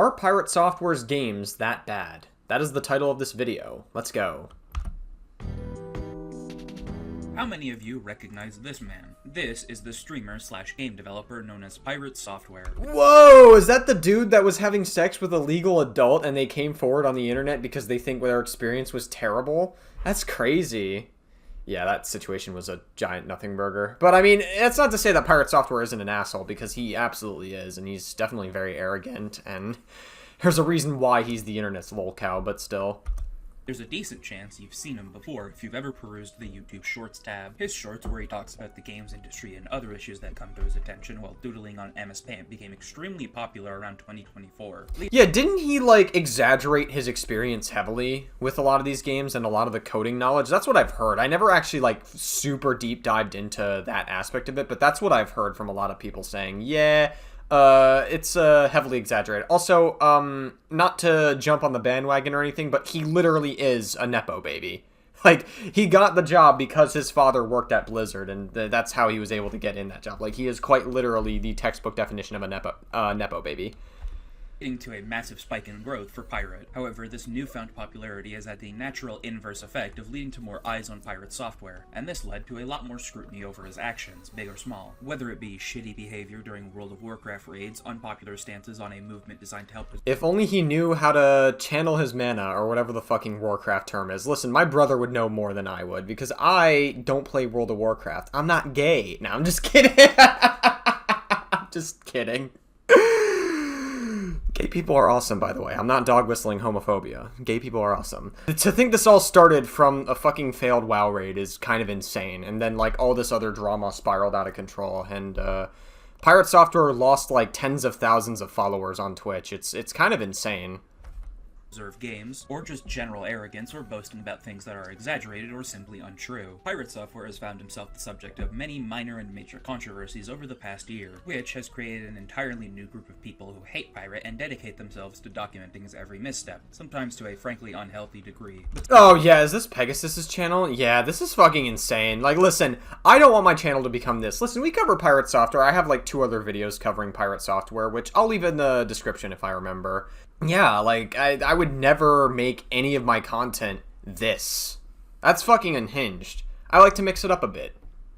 Are Pirate Software's games that bad? That is the title of this video. Let's go. How many of you recognize this man? This is the streamer slash game developer known as Pirate Software. Whoa, is that the dude that was having sex with a legal adult and they came forward on the internet because they think their experience was terrible? That's crazy. Yeah, that situation was a giant nothing burger. But I mean, that's not to say that Pirate Software isn't an asshole, because he absolutely is, and he's definitely very arrogant, and there's a reason why he's the internet's lolcow, but still. There's a decent chance you've seen him before if you've ever perused the YouTube Shorts tab. His shorts, where he talks about the games industry and other issues that come to his attention while doodling on MS Paint, became extremely popular around 2024. Yeah, didn't he, like, exaggerate his experience heavily with a lot of these games and a lot of the coding knowledge? That's what I've heard. I never actually, like, super deep dived into that aspect of it, but that's what I've heard from a lot of people saying, yeah, it's heavily exaggerated. Also, not to jump on the bandwagon or anything, but he literally is a Nepo baby. Like, he got the job because his father worked at Blizzard, and that's how he was able to get in that job. Like, he is quite literally the textbook definition of a Nepo baby. Leading to a massive spike in growth for Pirate. However, this newfound popularity has had the natural inverse effect of leading to more eyes on Pirate Software, and this led to a lot more scrutiny over his actions, big or small. Whether it be shitty behavior during World of Warcraft raids, unpopular stances on a movement designed to help his— If only he knew how to channel his mana, or whatever the fucking Warcraft term is. Listen, my brother would know more than I would, because I don't play World of Warcraft. I'm not gay. No, I'm just kidding. I'm just kidding. Gay people are awesome, by the way. I'm not dog whistling homophobia. Gay people are awesome. To think this all started from a fucking failed WoW raid is kind of insane. And then, like, all this other drama spiraled out of control. And, Pirate Software lost, like, tens of thousands of followers on Twitch. It's kind of insane. Reserve games, or just general arrogance or boasting about things that are exaggerated or simply untrue. Pirate Software has found himself the subject of many minor and major controversies over the past year, which has created an entirely new group of people who hate Pirate and dedicate themselves to documenting his every misstep, sometimes to a frankly unhealthy degree. Oh yeah, is this Pegasus's channel? Yeah, this is fucking insane. Like, listen, I don't want my channel to become this. Listen, we cover Pirate Software. I have like 2 other videos covering Pirate Software, which I'll leave in the description if I remember. Yeah, like, I would never make any of my content this. That's fucking unhinged. I like to mix it up a bit.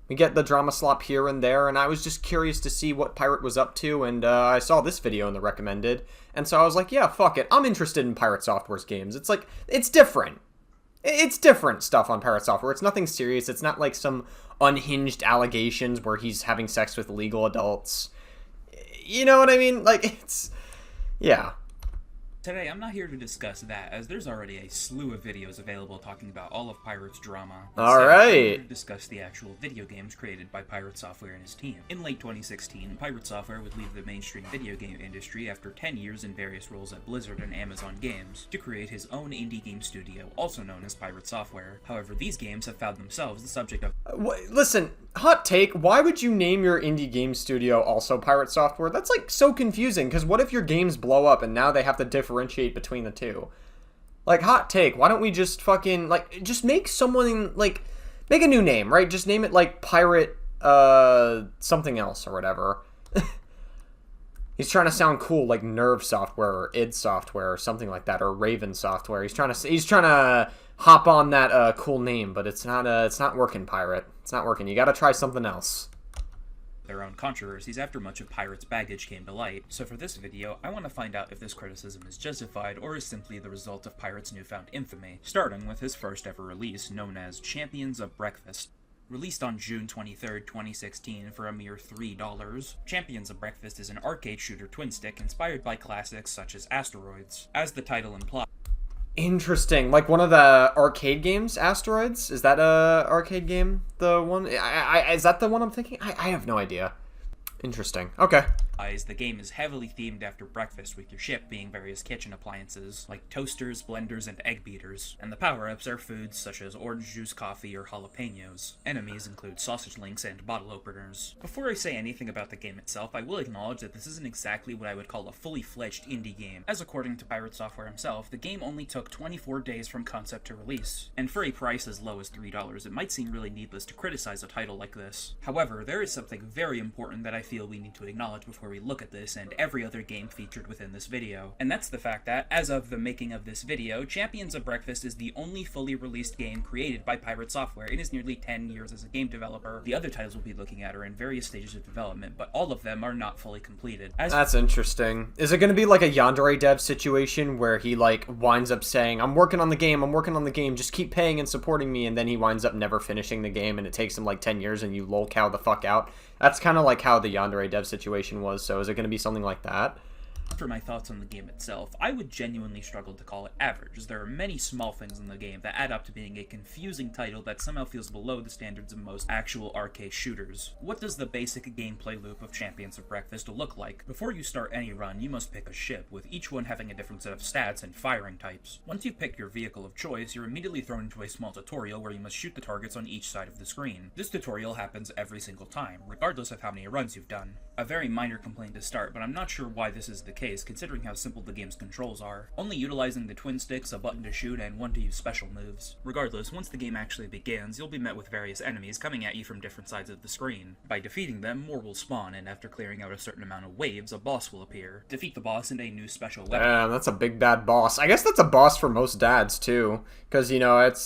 We get the drama slop here and there, and I was just curious to see what Pirate was up to, and I saw this video in the recommended, and so I was like, yeah, fuck it. I'm interested in Pirate Software's games. It's like, it's different. It's different stuff on Pirate Software. It's nothing serious. It's not like some unhinged allegations where he's having sex with legal adults. You know what I mean? Like, it's... yeah. Today, I'm not here to discuss that, as there's already a slew of videos available talking about all of Pirate's drama. Alright. I'm here to discuss the actual video games created by Pirate Software and his team. In late 2016, Pirate Software would leave the mainstream video game industry after 10 years in various roles at Blizzard and Amazon Games, to create his own indie game studio, also known as Pirate Software. However, these games have found themselves the subject of— listen, hot take, why would you name your indie game studio also Pirate Software? That's like so confusing, because what if your games blow up and now they have to differentiate between the two? Like, hot take, why don't we just fucking, like, just make someone, like, make a new name, right? Just name it, like, Pirate, something else or whatever. He's trying to sound cool, like Nerve Software or id Software or something like that, or Raven Software. He's trying to hop on that cool name, but it's not working, Pirate. It's not working. You got to try something else. Their own controversies after much of Pirate's baggage came to light. So for this video, I want to find out if this criticism is justified or is simply the result of Pirate's newfound infamy, starting with his first ever release, known as Champions of Breakfast. Released on June 23rd, 2016 for a mere $3, Champions of Breakfast is an arcade shooter twin stick inspired by classics such as Asteroids. As the title implies— Interesting. Like one of the arcade games, Asteroids? Is that a arcade game? The one? Is that the one I'm thinking? I have no idea. Interesting. Okay. The game is heavily themed after breakfast, with your ship being various kitchen appliances, like toasters, blenders, and egg beaters, and the power-ups are foods such as orange juice, coffee, or jalapenos. Enemies include sausage links and bottle openers. Before I say anything about the game itself, I will acknowledge that this isn't exactly what I would call a fully-fledged indie game, as according to Pirate Software himself, the game only took 24 days from concept to release, and for a price as low as $3, it might seem really needless to criticize a title like this. However, there is something very important that I feel we need to acknowledge before we look at this and every other game featured within this video. And that's the fact that, as of the making of this video, Champions of Breakfast is the only fully released game created by Pirate Software in his nearly 10 years as a game developer. The other titles we'll be looking at are in various stages of development, but all of them are not fully completed. That's interesting. Is it going to be like a Yandere dev situation where he like winds up saying, I'm working on the game, just keep paying and supporting me, and then he winds up never finishing the game and it takes him like 10 years and you lolcow the fuck out? That's kind of like how the Yandere dev situation was, so is it going to be something like that? For my thoughts on the game itself, I would genuinely struggle to call it average, as there are many small things in the game that add up to being a confusing title that somehow feels below the standards of most actual arcade shooters. What does the basic gameplay loop of Champions of Breakfast look like? Before you start any run, you must pick a ship, with each one having a different set of stats and firing types. Once you pick your vehicle of choice, you're immediately thrown into a small tutorial where you must shoot the targets on each side of the screen. This tutorial happens every single time, regardless of how many runs you've done. A very minor complaint to start, but I'm not sure why this is the case, considering how simple the game's controls are, only utilizing the twin sticks, a button to shoot, and one to use special moves. Regardless, once the game actually begins, you'll be met with various enemies coming at you from different sides of the screen. By defeating them, more will spawn, and after clearing out a certain amount of waves, a boss will appear. Defeat the boss and a new special weapon. Damn, that's a big bad boss. I guess that's a boss for most dads, too, because, you know, it's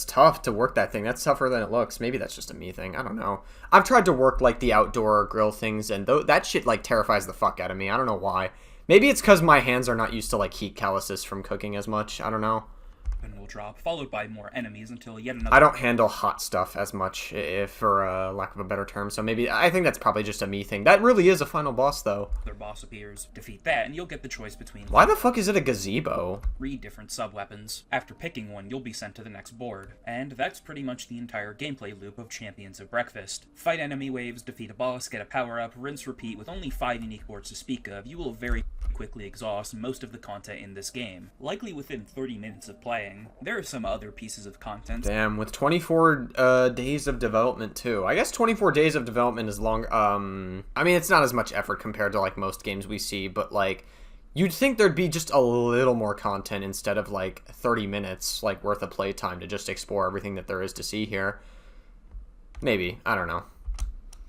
tough to work that thing. That's tougher than it looks. Maybe that's just a me thing. I don't know. I've tried to work, like, the outdoor grill things, and that shit, like, terrifies the fuck out of me. I don't know why. Maybe it's because my hands are not used to, like, heat calluses from cooking as much. I don't know. Will drop, followed by more enemies until yet another... I don't handle hot stuff as much, if for lack of a better term, so maybe... I think that's probably just a me thing. That really is a final boss, though. Their boss appears. Defeat that, and you'll get the choice between... Why the fuck is it a gazebo? 3 different sub-weapons. After picking one, you'll be sent to the next board. And that's pretty much the entire gameplay loop of Champions of Breakfast. Fight enemy waves, defeat a boss, get a power-up, rinse, repeat. With only 5 unique boards to speak of, you will very quickly exhaust most of the content in this game, likely within 30 minutes of playing. There are some other pieces of content. Damn, with 24 days of development too. I guess 24 days of development is long. I mean, it's not as much effort compared to like most games we see, but like you'd think there'd be just a little more content instead of like 30 minutes like worth of playtime to just explore everything that there is to see here. Maybe, I don't know.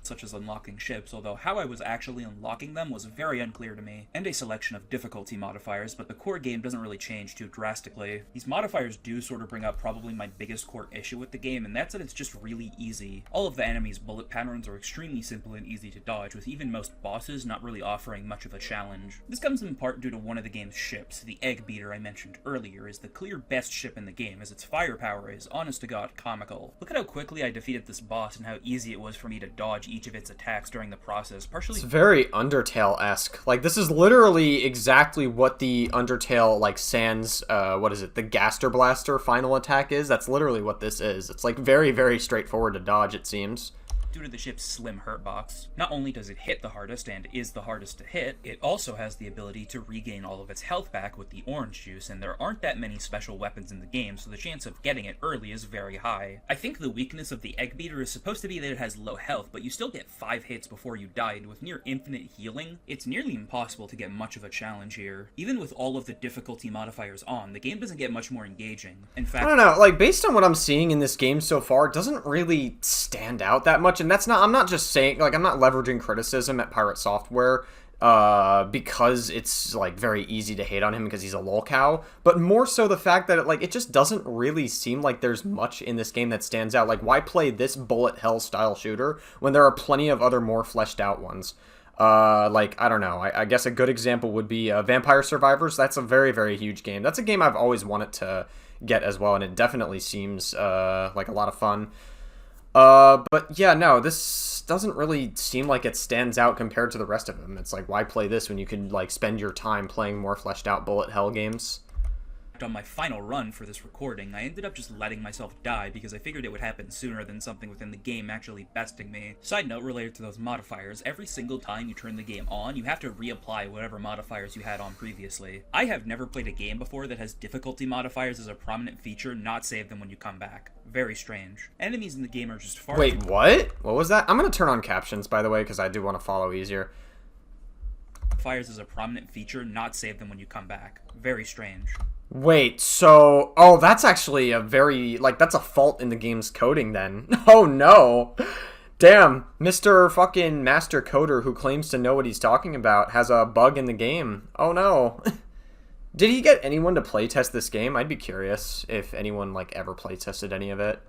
Such as unlocking ships, although how I was actually unlocking them was very unclear to me, and a selection of difficulty modifiers, but the core game doesn't really change too drastically. These modifiers do sort of bring up probably my biggest core issue with the game, and that's that it's just really easy. All of the enemies' bullet patterns are extremely simple and easy to dodge, with even most bosses not really offering much of a challenge. This comes in part due to one of the game's ships. The Egg Beater I mentioned earlier is the clear best ship in the game, as its firepower is honest to god comical. Look at how quickly I defeated this boss and how easy it was for me to dodge each of its attacks during the process, partially... It's very Undertale-esque. Like, this is literally exactly what the Undertale, like, Sans, what is it, the Gaster Blaster final attack is? That's literally what this is. It's, like, very, very straightforward to dodge, it seems. Due to the ship's slim hurt box, not only does it hit the hardest and is the hardest to hit, it also has the ability to regain all of its health back with the orange juice, and there aren't that many special weapons in the game, so the chance of getting it early is very high. I think the weakness of the Egg Beater is supposed to be that it has low health, but you still get 5 hits before you die, and with near infinite healing, it's nearly impossible to get much of a challenge here. Even with all of the difficulty modifiers on, the game doesn't get much more engaging. In fact, I don't know, like, based on what I'm seeing in this game so far, it doesn't really stand out that much, and that's not, I'm not just saying, like, I'm not leveraging criticism at Pirate Software, because it's, like, very easy to hate on him because he's a lolcow, but more so the fact that, it just doesn't really seem like there's much in this game that stands out. Like, why play this bullet hell style shooter when there are plenty of other more fleshed out ones? Like, I don't know, I guess a good example would be, Vampire Survivors. That's a very, very huge game. That's a game I've always wanted to get as well, and it definitely seems, like a lot of fun. But yeah, no, this doesn't really seem like it stands out compared to the rest of them. It's like, why play this when you can, like, spend your time playing more fleshed out bullet hell games? On my final run for this recording, I ended up just letting myself die because I figured it would happen sooner than something within the game actually besting me. Side note related to those modifiers, every single time you turn the game on, you have to reapply whatever modifiers you had on previously. I have never played a game before that has difficulty modifiers as a prominent feature, not save them when you come back. Very strange. Enemies in the game are just far... Wait, what? What was that? I'm gonna turn on captions, by the way, because I do want to follow easier. Fires as a prominent feature, not save them when you come back. Very strange. Wait, so... Oh, that's actually a very... Like, that's a fault in the game's coding, then. Oh, no. Damn, Mr. fucking Master Coder who claims to know what he's talking about has a bug in the game. Oh no. Did he get anyone to playtest this game? I'd be curious if anyone, like, ever playtested any of it.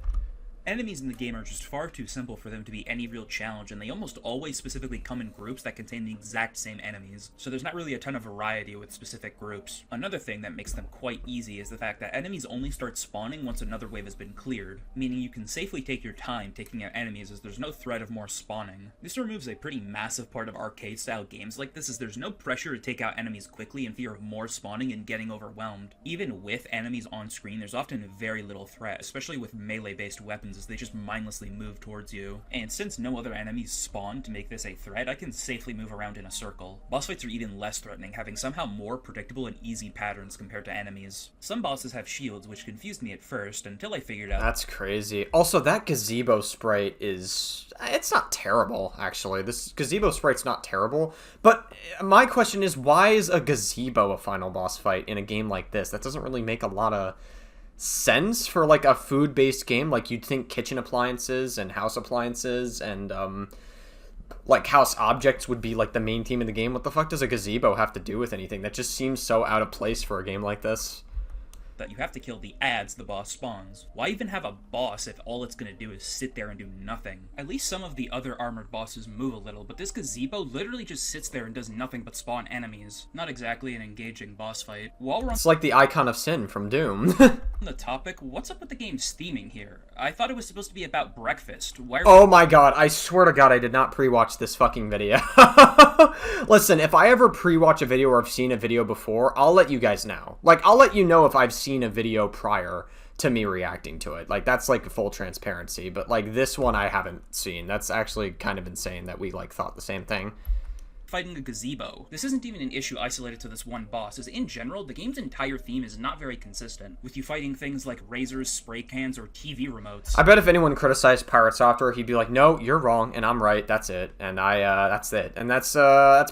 Enemies in the game are just far too simple for them to be any real challenge, and they almost always specifically come in groups that contain the exact same enemies, so there's not really a ton of variety with specific groups. Another thing that makes them quite easy is the fact that enemies only start spawning once another wave has been cleared, meaning you can safely take your time taking out enemies as there's no threat of more spawning. This removes a pretty massive part of arcade-style games like this, as there's no pressure to take out enemies quickly in fear of more spawning and getting overwhelmed. Even with enemies on screen, there's often very little threat, especially with melee-based weapons, as they just mindlessly move towards you. And since no other enemies spawn to make this a threat, I can safely move around in a circle. Boss fights are even less threatening, having somehow more predictable and easy patterns compared to enemies. Some bosses have shields, which confused me at first, until I figured out— That's crazy. Also, that gazebo sprite is... It's not terrible, actually. This gazebo sprite's not terrible. But my question is, why is a gazebo a final boss fight in a game like this? That doesn't really make a lot of sense for, like, a food-based game. Like, you'd think kitchen appliances and house appliances and like house objects would be like the main theme of the game. What the fuck does a gazebo have to do with anything? That just seems so out of place for a game like this. that you have to kill the ads the boss spawns. Why even have a boss if all it's gonna do is sit there and do nothing? At least some of the other armored bosses move a little, but this gazebo literally just sits there and does nothing but spawn enemies. Not exactly an engaging boss fight. While we're on— It's like the icon of sin from Doom. the topic, what's up with the game's theming here? I thought it was supposed to be about breakfast. Why are— Oh my god, I swear to god I did not pre-watch this fucking video. Listen, if I ever pre-watch a video or I've seen a video before, I'll let you guys know. Like, I'll let you know if I've seen a video prior to me reacting to it. Like, that's like full transparency. But like this one I haven't seen. That's actually kind of insane that we like thought the same thing. fighting a gazebo. This isn't even an issue isolated to this one boss, as in general, the game's entire theme is not very consistent, with you fighting things like razors, spray cans, or TV remotes. I bet if anyone criticized Pirate Software, he'd be like, no, you're wrong, and I'm right, that's it. And that's it. And that's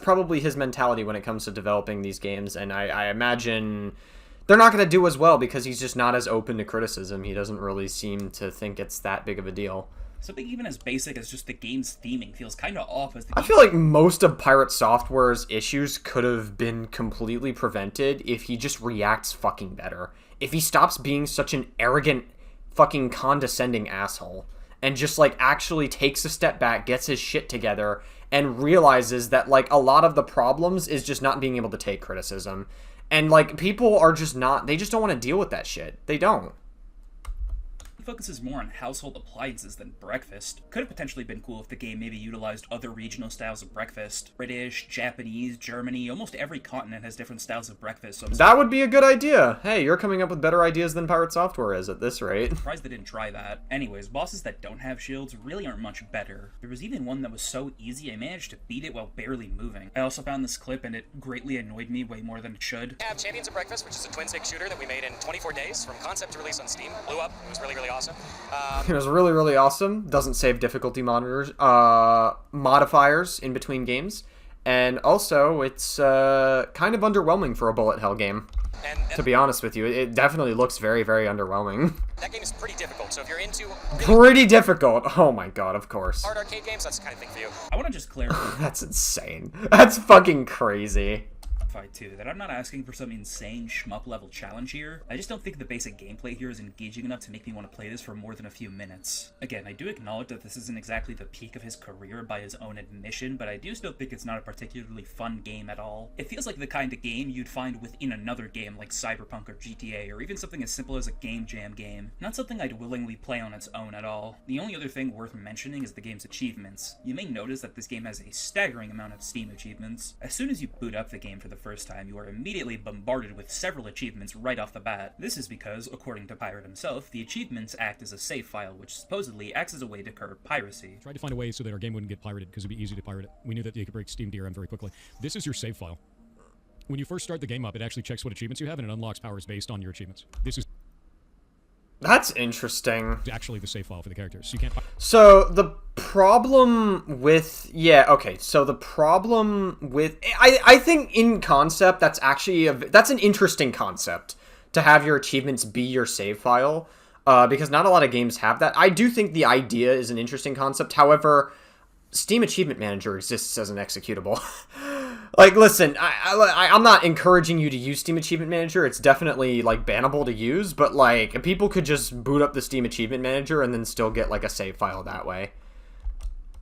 probably his mentality when it comes to developing these games, and I imagine they're not going to do as well because he's just not as open to criticism. He doesn't really seem to think it's that big of a deal. Something even as basic as just the game's theming feels kind of off as the I feel like most of Pirate Software's issues could have been completely prevented if he just reacts fucking better. If he stops being such an arrogant, fucking condescending asshole and just, like, actually takes a step back, gets his shit together, and realizes that, like, a lot of the problems is just not being able to take criticism. And, like, people are just not, they just don't want to deal with that shit. They don't. focuses more on household appliances than breakfast. Could have potentially been cool if the game maybe utilized other regional styles of breakfast. British, Japanese, Germany, almost every continent has different styles of breakfast. So that would be a good idea. Hey, you're coming up with better ideas than Pirate Software is at this rate. I'm surprised they didn't try that. Anyways, bosses that don't have shields really aren't much better. There was even one that was so easy I managed to beat it while barely moving. I also found this clip and it greatly annoyed me way more than it should. We have Champions of Breakfast, which is a twin-stick shooter that we made in 24 days from concept to release on Steam. Blew up. It was really, really awesome. It was really, really awesome. Doesn't save difficulty modifiers in between games. And also, it's kind of underwhelming for a bullet hell game. And to be honest with you, it definitely looks very, very underwhelming. that game is pretty difficult, so if you're into Pretty difficult. Oh my god, of course. hard arcade games, that's the kind of thing for you. I want to just clarify That's insane. That's fucking crazy. too, that I'm not asking for some insane shmup level challenge here. I just don't think the basic gameplay here is engaging enough to make me want to play this for more than a few minutes. Again, I do acknowledge that this isn't exactly the peak of his career by his own admission, but I do still think it's not a particularly fun game at all. It feels like the kind of game you'd find within another game like Cyberpunk or GTA, or even something as simple as a Game Jam game. Not something I'd willingly play on its own at all. The only other thing worth mentioning is the game's achievements. You may notice that this game has a staggering amount of Steam achievements. As soon as you boot up the game for the first time, you are immediately bombarded with several achievements right off the bat. This is because, according to Pirate himself, the achievements act as a save file, which supposedly acts as a way to curb piracy. Tried to find a way so that our game wouldn't get pirated because it'd be easy to pirate it. We knew that you could break Steam DRM very quickly. This is your save file. When you first start the game up, it actually checks what achievements you have and it unlocks powers based on your achievements. This is That's interesting. actually the save file for the characters. So you can't. So the problem with I think in concept that's actually that's an interesting concept to have your achievements be your save file. because not a lot of games have that. I do think the idea is an interesting concept. However, Steam Achievement Manager exists as an executable. Like, listen, I'm not encouraging you to use Steam Achievement Manager. It's definitely, like, bannable to use, but, like, people could just boot up the Steam Achievement Manager and then still get, like, a save file that way.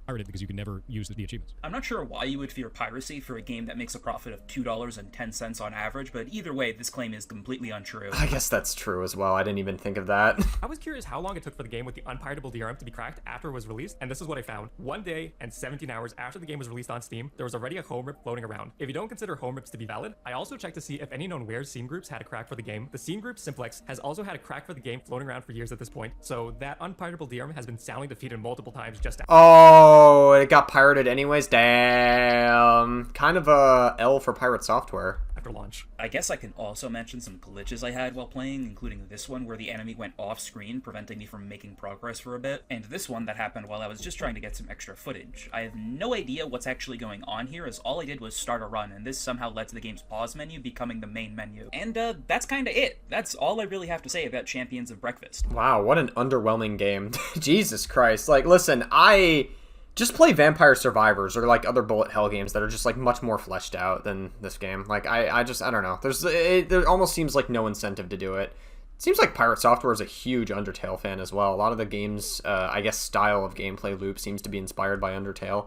Pirated because you can never use the achievements. I'm not sure why you would fear piracy for a game that makes a profit of $2.10 on average, but either way, this claim is completely untrue. I guess that's true as well. I didn't even think of that. I was curious how long it took for the game with the unpiratable DRM to be cracked after it was released, and this is what I found. 1 day and 17 hours after the game was released on Steam, there was already a home rip floating around. If you don't consider home rips to be valid, I also checked to see if any known Where's scene groups had a crack for the game. The scene group Simplex has also had a crack for the game floating around for years at this point, so that unpiratable DRM has been soundly defeated multiple times just after. Oh, it got pirated anyways? Damn. Kind of a L for Pirate Software. After launch. I guess I can also mention some glitches I had while playing, including this one where the enemy went off screen, preventing me from making progress for a bit, and this one that happened while I was just trying to get some extra footage. I have no idea what's actually going on here, as all I did was start a run, and this somehow led to the game's pause menu becoming the main menu. And that's kinda it. That's all I really have to say about Champions of Breakfast. Wow, what an underwhelming game. Jesus Christ. Like, listen, just play Vampire Survivors or like other bullet hell games that are just like much more fleshed out than this game. Like I don't know. There almost seems like no incentive to do it. It seems like Pirate Software is a huge Undertale fan as well. A lot of the game's I guess style of gameplay loop seems to be inspired by Undertale.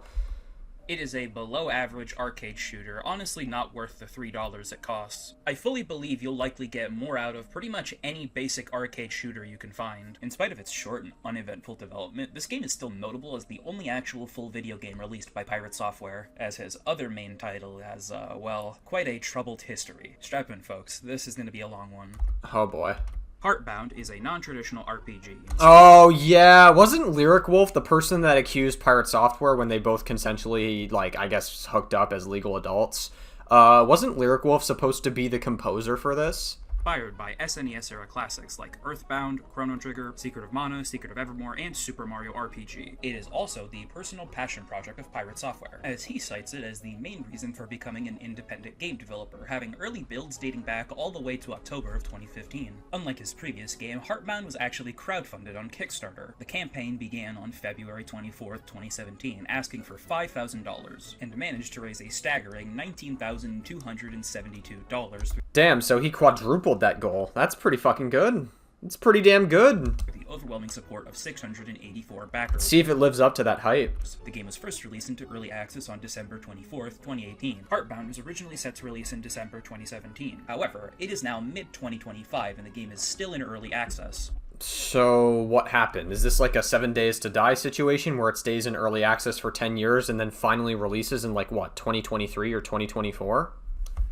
It is a below-average arcade shooter, honestly not worth the $3 it costs. I fully believe you'll likely get more out of pretty much any basic arcade shooter you can find. In spite of its short and uneventful development, this game is still notable as the only actual full video game released by Pirate Software, as his other main title has, well, quite a troubled history. Strap in, folks, this is going to be a long one. Oh boy. Heartbound is a non-traditional RPG. Oh, yeah. Wasn't Lyric Wolf the person that accused Pirate Software when they both consensually, like, I guess, hooked up as legal adults? Wasn't Lyric Wolf supposed to be the composer for this? Inspired by SNES-era classics like Earthbound, Chrono Trigger, Secret of Mana, Secret of Evermore, and Super Mario RPG. It is also the personal passion project of Pirate Software, as he cites it as the main reason for becoming an independent game developer, having early builds dating back all the way to October of 2015. Unlike his previous game, Heartbound was actually crowdfunded on Kickstarter. The campaign began on February 24th, 2017, asking for $5,000, and managed to raise a staggering $19,272. Damn, so he quadrupled that goal. That's pretty fucking good. It's pretty damn good. With the overwhelming support of 684 backers. See if it lives up to that hype. The game was first released into early access on December 24th, 2018. Heartbound was originally set to release in December 2017. However, it is now mid-2025 and the game is still in early access. So what happened? Is this like a 7 Days to Die situation where it stays in early access for 10 years and then finally releases in like what, 2023 or 2024?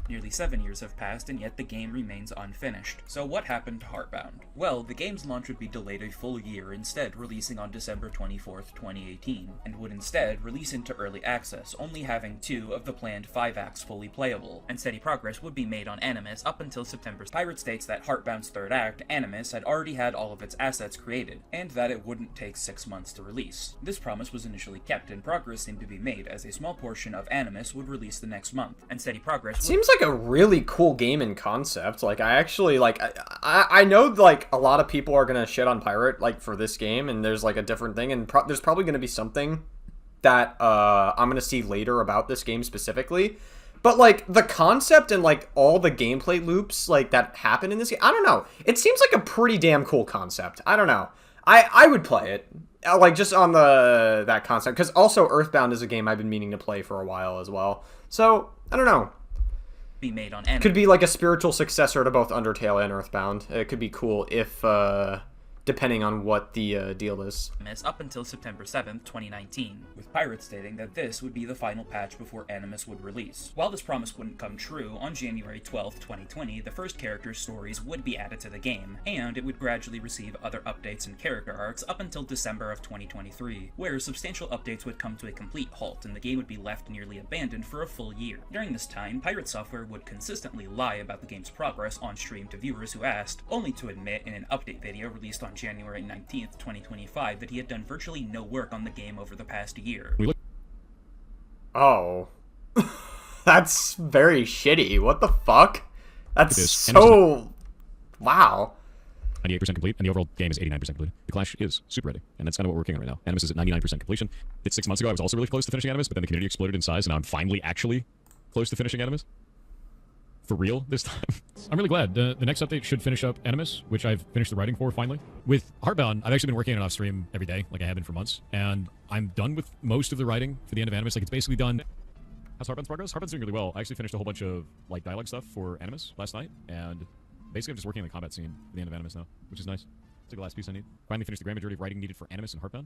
Nearly 7 years have passed, and yet the game remains unfinished. So what happened to Heartbound? Well, the game's launch would be delayed a full year, instead releasing on December 24th, 2018, and would instead release into early access, only having 2 of the planned 5 acts fully playable, and steady progress would be made on Animus up until September. Pirate states that Heartbound's third act, Animus, had already had all of its assets created, and that it wouldn't take 6 months to release. This promise was initially kept, and progress seemed to be made, as a small portion of Animus would release the next month, and steady progress Seems like a really cool game in concept. Like, I actually, like, I know, like, a lot of people are gonna shit on Pirate, like, for this game, and there's, like, a different thing, and there's probably gonna be something that, I'm gonna see later about this game specifically, but, like, the concept and, like, all the gameplay loops, like, that happen in this game, I don't know. It seems like a pretty damn cool concept. I don't know. I would play it. Like, just on that concept, because also Earthbound is a game I've been meaning to play for a while as well. So, I don't know. be made on Animus. Could be like a spiritual successor to both Undertale and Earthbound. It could be cool if, depending on what the deal is. Up until September 7th, 2019, with Pirate stating that this would be the final patch before Animus would release. While this promise wouldn't come true, on January 12th, 2020, the first character's stories would be added to the game, and it would gradually receive other updates and character arcs up until December of 2023, where substantial updates would come to a complete halt and the game would be left nearly abandoned for a full year. During this time, Pirate Software would consistently lie about the game's progress on stream to viewers who asked, only to admit in an update video released on January 19th, 2025, that he had done virtually no work on the game over the past year. Oh. That's very shitty. What the fuck? That's It is. so... Wow. 98% complete, and the overall game is 89% complete. The Clash is super ready, and that's kind of what we're working on right now. Animus is at 99% completion. It's 6 months ago. I was also really close to finishing Animus, but then the community exploded in size, and now I'm finally actually close to finishing Animus. For real this time. I'm really glad. The next update should finish up Animus, which I've finished the writing for finally. With Heartbound, I've actually been working on it off stream every day, like I have been for months, and I'm done with most of the writing for the end of Animus. Like, it's basically done. How's Heartbound's progress? Heartbound's doing really well. I actually finished a whole bunch of like dialogue stuff for Animus last night, and basically I'm just working on the combat scene for the end of Animus now, which is nice. It's like the last piece I need. Finally finished the grand majority of writing needed for Animus and Heartbound.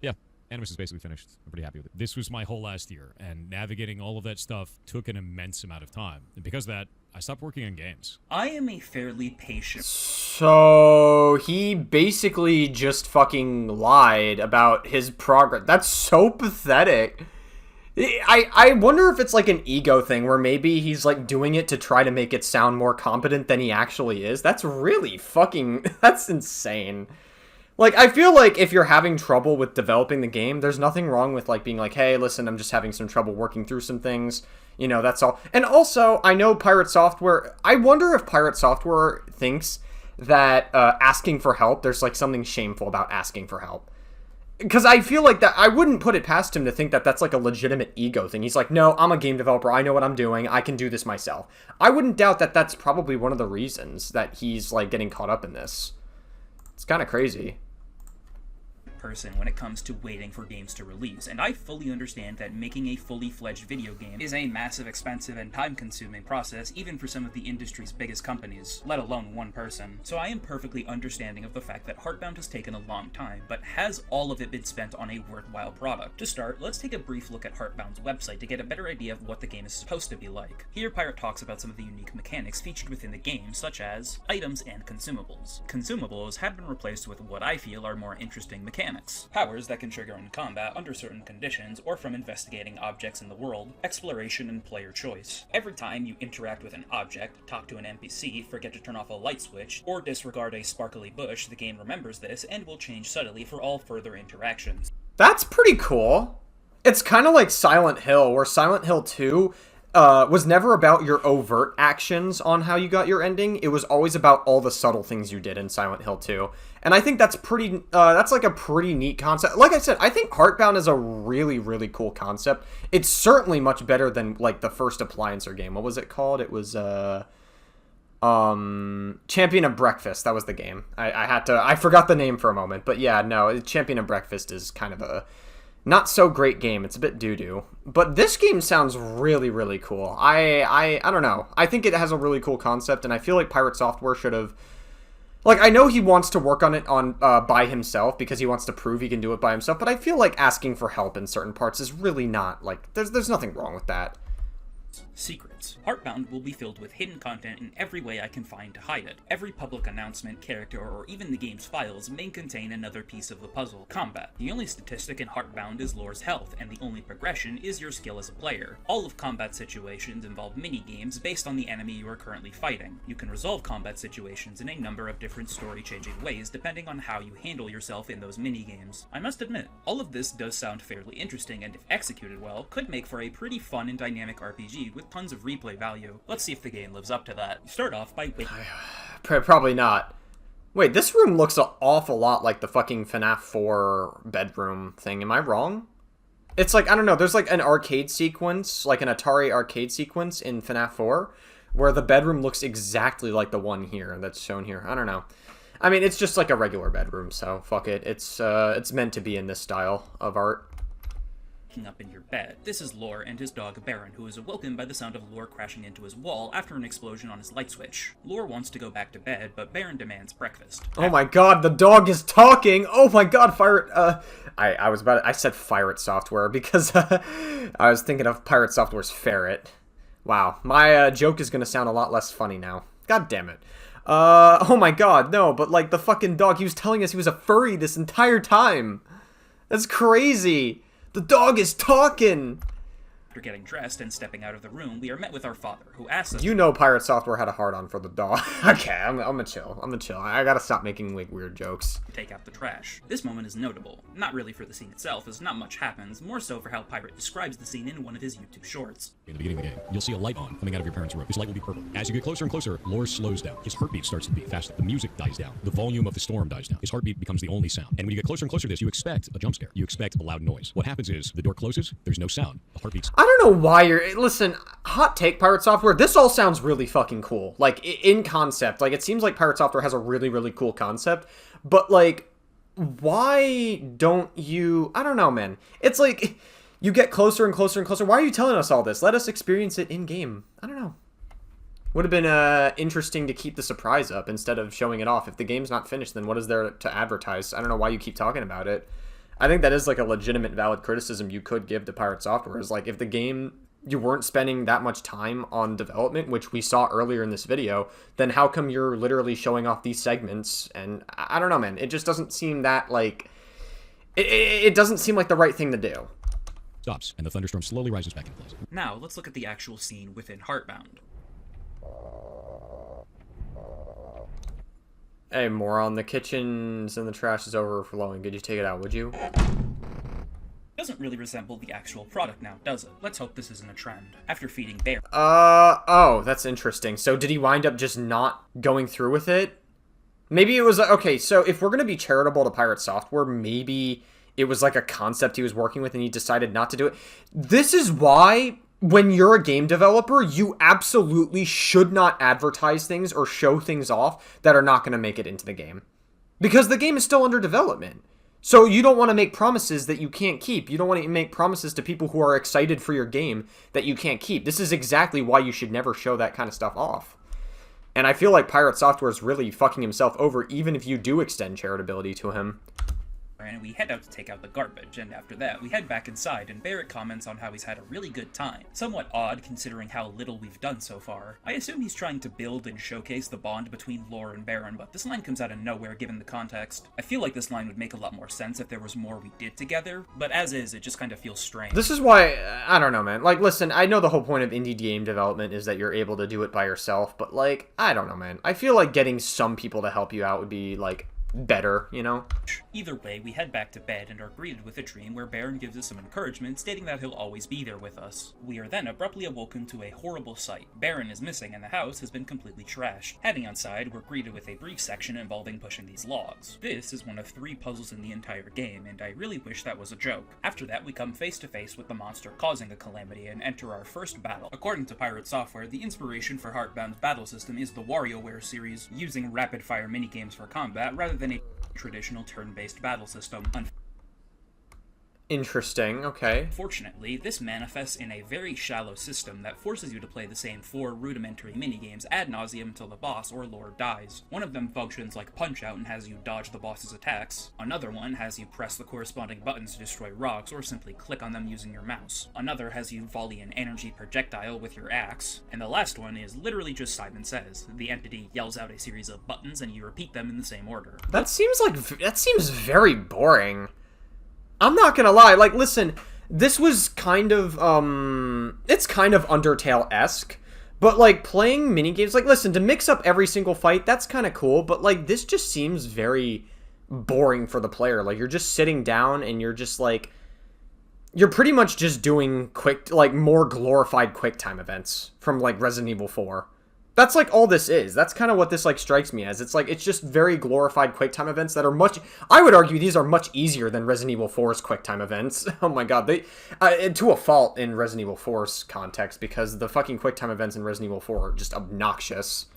Yeah. Animus is basically finished. I'm pretty happy with it. This was my whole last year, and navigating all of that stuff took an immense amount of time. And because of that, I stopped working on games. I am a fairly patient... So, he basically just fucking lied about his progress. That's so pathetic. I wonder if it's like an ego thing, where maybe he's like doing it to try to make it sound more competent than he actually is. That's really fucking... That's insane. Like, I feel like if you're having trouble with developing the game, there's nothing wrong with, like, being like, hey, listen, I'm just having some trouble working through some things. You know, that's all. And also, I know Pirate Software... I wonder if Pirate Software thinks that asking for help, there's, like, something shameful about asking for help. Because I feel like that... I wouldn't put it past him to think that that's, like, a legitimate ego thing. He's like, no, I'm a game developer. I know what I'm doing. I can do this myself. I wouldn't doubt that that's probably one of the reasons that he's, like, getting caught up in this. It's kind of crazy. Person when it comes to waiting for games to release, and I fully understand that making a fully fledged video game is a massive, expensive, and time-consuming process even for some of the industry's biggest companies, let alone one person. So I am perfectly understanding of the fact that Heartbound has taken a long time, but has all of it been spent on a worthwhile product? To start, let's take a brief look at Heartbound's website to get a better idea of what the game is supposed to be like. Here, Pirate talks about some of the unique mechanics featured within the game, such as items and consumables. Consumables have been replaced with what I feel are more interesting mechanics. Powers that can trigger in combat under certain conditions or from investigating objects in the world, exploration, and player choice. Every time you interact with an object, talk to an NPC, forget to turn off a light switch, or disregard a sparkly bush, the game remembers this and will change subtly for all further interactions. That's pretty cool. It's kind of like Silent Hill, where Silent Hill 2 was never about your overt actions on how you got your ending. It was always about all the subtle things you did in Silent Hill 2. And I think that's pretty, that's like a pretty neat concept. Like I said, I think Heartbound is a really, really cool concept. It's certainly much better than, like, the first Appliancer game. What was it called? It was, Champion of Breakfast. That was the game. I forgot the name for a moment. But yeah, no, Champion of Breakfast is kind of a not so great game. It's a bit doo-doo. But this game sounds really, really cool. I don't know. I think it has a really cool concept, and I feel like Pirate Software should have... Like, I know he wants to work on it by himself because he wants to prove he can do it by himself, but I feel like asking for help in certain parts is really not, like, there's nothing wrong with that. Secrets. Heartbound will be filled with hidden content in every way I can find to hide it. Every public announcement, character, or even the game's files may contain another piece of the puzzle. Combat. The only statistic in Heartbound is lore's health, and the only progression is your skill as a player. All of combat situations involve mini-games based on the enemy you are currently fighting. You can resolve combat situations in a number of different story-changing ways depending on how you handle yourself in those mini-games. I must admit, all of this does sound fairly interesting, and if executed well, could make for a pretty fun and dynamic RPG with tons of replay value. Let's see if the game lives up to that. You start off by Probably not. Wait, this room looks an awful lot like the fucking FNAF 4 bedroom thing. Am I wrong? It's like, I don't know, there's like an arcade sequence, like an Atari arcade sequence in FNAF 4, where the bedroom looks exactly like the one here that's shown here. I don't know. I mean, it's just like a regular bedroom, so fuck it. It's meant to be in this style of art. Up in your bed. This is Lore and his dog Baron, who is awoken by the sound of Lore crashing into his wall after an explosion on his light switch. Lore wants to go back to bed, but Baron demands breakfast. Oh my god, the dog is talking! Oh my god, I said Pirate Software because I was thinking of Pirate Software's ferret. Wow, my joke is gonna sound a lot less funny now. God damn it. Oh my god, no, but like the fucking dog, he was telling us he was a furry this entire time. That's crazy. The dog is talking! After getting dressed and stepping out of the room, we are met with our father, who asks us You know Pirate Software had a hard-on for the dog. Okay, I'm gonna chill. I gotta stop making, like, weird jokes. to take out the trash. This moment is notable, not really for the scene itself, as not much happens, more so for how Pirate describes the scene in one of his YouTube shorts. In the beginning of the game, you'll see a light on coming out of your parents' room. This light will be purple. As you get closer and closer, Lore slows down. His heartbeat starts to beat faster. The music dies down. The volume of the storm dies down. His heartbeat becomes the only sound. And when you get closer and closer to this, you expect a jump scare. You expect a loud noise. What happens is the door closes, there's no sound. The heartbeat's... I don't know why you're... Listen, hot take, Pirate Software, this all sounds really fucking cool. Like, in concept. Like, it seems like Pirate Software has a really, really cool concept. But, like, why don't you... I don't know, man. It's like, you get closer and closer and closer. Why are you telling us all this? Let us experience it in-game. I don't know. Would have been interesting to keep the surprise up instead of showing it off. If the game's not finished, then what is there to advertise? I don't know why you keep talking about it. I think that is like a legitimate, valid criticism you could give to Pirate Software. Is like, if the game, you weren't spending that much time on development, which we saw earlier in this video, then how come you're literally showing off these segments? And I don't know, man. It just doesn't seem that, like... It doesn't seem like the right thing to do. stops, and the thunderstorm slowly rises back into place. Now, let's look at the actual scene within Heartbound. Hey, moron, the kitchen's and the trash is overflowing. Could you take it out, would you? Doesn't really resemble the actual product now, does it? Let's hope this isn't a trend. After feeding Bear, Oh, that's interesting. So did he wind up just not going through with it? Maybe it was, okay, so if we're gonna be charitable to Pirate Software, maybe it was like a concept he was working with and he decided not to do it. This is why, when you're a game developer, you absolutely should not advertise things or show things off that are not gonna make it into the game. Because the game is still under development. So you don't want to make promises that you can't keep. You don't want to make promises to people who are excited for your game that you can't keep. This is exactly why you should never show that kind of stuff off. And I feel like Pirate Software is really fucking himself over, even if you do extend charitability to him. and we head out to take out the garbage, and after that, we head back inside, and Barrett comments on how he's had a really good time. Somewhat odd, considering how little we've done so far. I assume he's trying to build and showcase the bond between Lore and Baron, but this line comes out of nowhere given the context. I feel like this line would make a lot more sense if there was more we did together, but as is, it just kind of feels strange. This is why, I don't know, man. Like, listen, I know the whole point of indie game development is that you're able to do it by yourself, but, like, I don't know, man. I feel like getting some people to help you out would be, like, better, you know? Either way, we head back to bed and are greeted with a dream where Baron gives us some encouragement, stating that he'll always be there with us. We are then abruptly awoken to a horrible sight. Baron is missing and the house has been completely trashed. Heading outside, we're greeted with a brief section involving pushing these logs. This is one of 3 puzzles in the entire game, and I really wish that was a joke. After that, we come face to face with the monster causing the calamity and enter our first battle. According to Pirate Software, the inspiration for Heartbound's battle system is the WarioWare series, using rapid-fire minigames for combat rather than a traditional turn-based battle system. Interesting, okay. Unfortunately, this manifests in a very shallow system that forces you to play the same 4 rudimentary minigames ad nauseum until the boss or Lord dies. One of them functions like Punch-Out and has you dodge the boss's attacks. Another one has you press the corresponding buttons to destroy rocks or simply click on them using your mouse. Another has you volley an energy projectile with your axe. And the last one is literally just Simon Says. The entity yells out a series of buttons and you repeat them in the same order. That seems very boring. I'm not gonna lie, like, listen, this was kind of, it's kind of Undertale-esque, but, like, playing minigames, like, listen, to mix up every single fight, that's kind of cool, but, like, this just seems very boring for the player. Like, you're just sitting down, and you're just, like, you're pretty much just doing more glorified QuickTime events from, like, Resident Evil 4. That's, like, all this is. That's kind of what this, like, strikes me as. It's, like, it's just very glorified QuickTime events that are I would argue these are much easier than Resident Evil 4's QuickTime events. Oh my god, they, to a fault in Resident Evil 4's context, because the fucking QuickTime events in Resident Evil 4 are just obnoxious.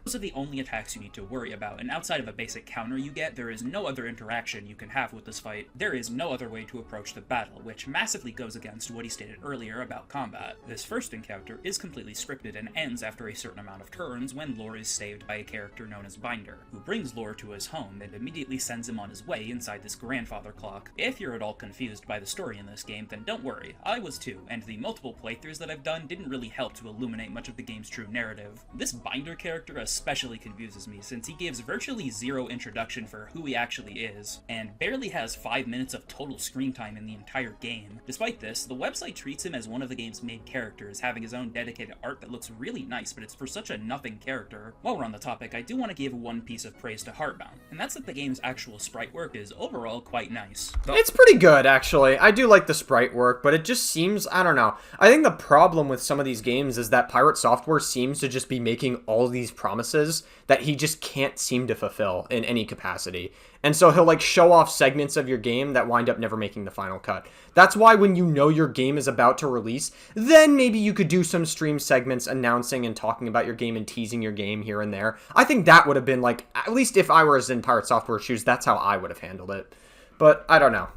Those are the only attacks you need to worry about, and outside of a basic counter you get, there is no other interaction you can have with this fight. There is no other way to approach the battle, which massively goes against what he stated earlier about combat. This first encounter is completely scripted and ends after a certain amount of turns when Lore is saved by a character known as Binder, who brings Lore to his home and immediately sends him on his way inside this grandfather clock. If you're at all confused by the story in this game, then don't worry, I was too, and the multiple playthroughs that I've done didn't really help to illuminate much of the game's true narrative. This Binder character especially confuses me, since he gives virtually zero introduction for who he actually is, and barely has 5 minutes of total screen time in the entire game. Despite this, the website treats him as one of the game's main characters, having his own dedicated art that looks really nice, but it's for such a nothing character. While we're on the topic, I do want to give one piece of praise to Heartbound, and that's that the game's actual sprite work is overall quite nice. It's pretty good, actually. I do like the sprite work, but it just seems, I don't know. I think the problem with some of these games is that Pirate Software seems to just be making all these promises that he just can't seem to fulfill in any capacity. And so he'll like show off segments of your game that wind up never making the final cut. That's why when you know your game is about to release, then maybe you could do some stream segments announcing and talking about your game and teasing your game here and there. I think that would have been like, at least if I was in Pirate Software shoes, that's how I would have handled it. But I don't know.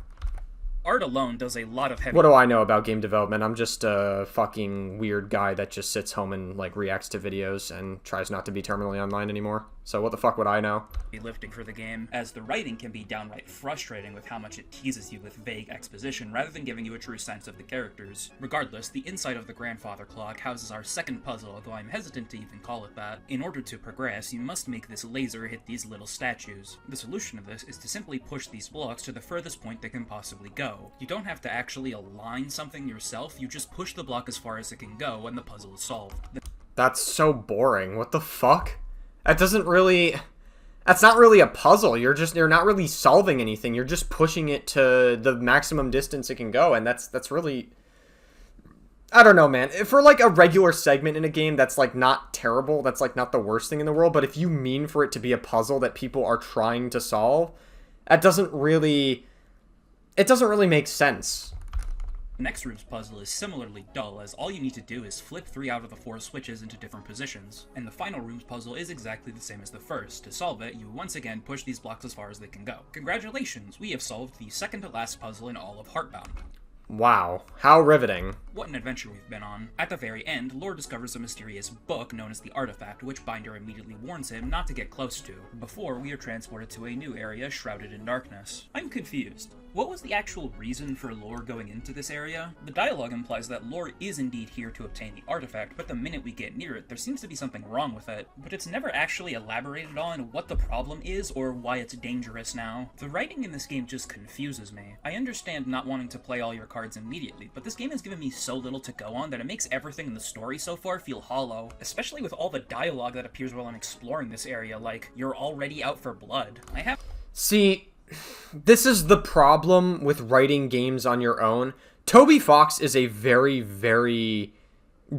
Art alone does a lot of heavy... What do I know about game development? I'm just a fucking weird guy that just sits home and like reacts to videos and tries not to be terminally online anymore. So what the fuck would I know? Lifting for the game, as the writing can be downright frustrating with how much it teases you with vague exposition rather than giving you a true sense of the characters. Regardless, the inside of the grandfather clock houses our second puzzle, although I'm hesitant to even call it that. In order to progress, you must make this laser hit these little statues. The solution of this is to simply push these blocks to the furthest point they can possibly go. You don't have to actually align something yourself, you just push the block as far as it can go and the puzzle is solved. That's so boring. What the fuck? That doesn't really... That's not really a puzzle. You're not really solving anything. You're just pushing it to the maximum distance it can go, and that's really... I don't know, man. For like a regular segment in a game, that's like not terrible. That's like not the worst thing in the world, but if you mean for it to be a puzzle that people are trying to solve, that doesn't really... It doesn't really make sense. The next room's puzzle is similarly dull, as all you need to do is flip 3 out of the 4 switches into different positions, and the final room's puzzle is exactly the same as the first. To solve it, you once again push these blocks as far as they can go. Congratulations, we have solved the second to last puzzle in all of Heartbound. Wow, how riveting. What an adventure we've been on. At the very end, Lore discovers a mysterious book known as the Artifact, which Binder immediately warns him not to get close to, before we are transported to a new area shrouded in darkness. I'm confused. What was the actual reason for Lore going into this area? The dialogue implies that Lore is indeed here to obtain the artifact, but the minute we get near it, there seems to be something wrong with it. But it's never actually elaborated on what the problem is or why it's dangerous now. The writing in this game just confuses me. I understand not wanting to play all your cards immediately, but this game has given me so little to go on that it makes everything in the story so far feel hollow, especially with all the dialogue that appears while I'm exploring this area, like, you're already out for blood. See, this is the problem with writing games on your own. Toby Fox is a very, very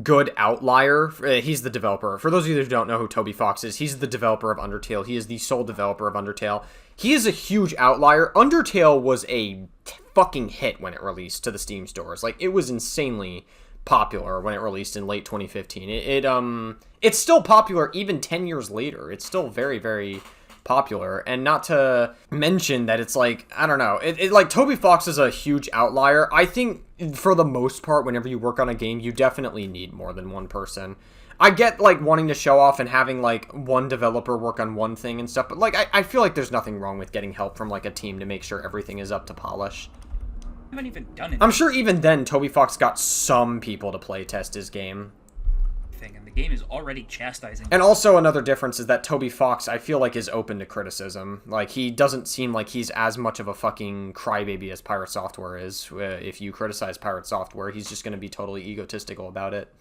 good outlier. He's the developer. For those of you who don't know who Toby Fox is, he's the developer of Undertale. He is the sole developer of Undertale. He is a huge outlier. Undertale was a fucking hit when it released to the Steam stores. Like, it was insanely popular when it released in late 2015. It's still popular even 10 years later. It's still very, very popular, and not to mention that it's like, I don't know, like Toby Fox is a huge outlier. I think for the most part, whenever you work on a game, you definitely need more than one person. I get like wanting to show off and having like one developer work on one thing and stuff, but like I feel like there's nothing wrong with getting help from like a team to make sure everything is up to polish. I haven't even done it. I'm sure even then Toby Fox got some people to play test his game. And the game is already chastising. And also another difference is that Toby Fox, I feel like, is open to criticism. Like, he doesn't seem like he's as much of a fucking crybaby as Pirate Software is. If you criticize Pirate Software, he's just going to be totally egotistical about it.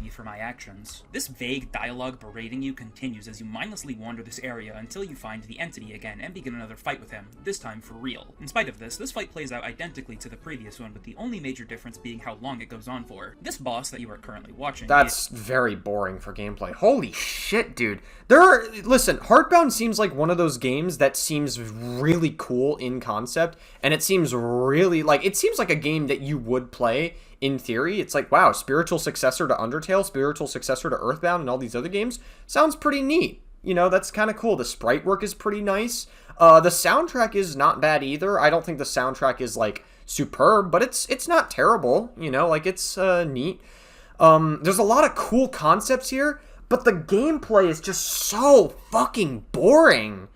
For my actions. This vague dialogue berating you continues as you mindlessly wander this area until you find the entity again and begin another fight with him, this time for real. In spite of this fight plays out identically to the previous one, with the only major difference being how long it goes on for. This boss that you are currently watching... That's very boring for gameplay. Holy shit, dude. Listen, Heartbound seems like one of those games that seems really cool in concept, and it seems really, like, it seems like a game that you would play in theory. It's like, wow, spiritual successor to Undertale, spiritual successor to Earthbound, and all these other games. Sounds pretty neat. You know, that's kind of cool. The sprite work is pretty nice. The soundtrack is not bad either. I don't think the soundtrack is, like, superb, but it's not terrible. You know, like, it's neat. There's a lot of cool concepts here, but the gameplay is just so fucking boring.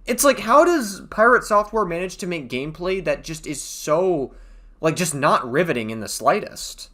It's like, how does Pirate Software manage to make gameplay that just is so... like, just not riveting in the slightest?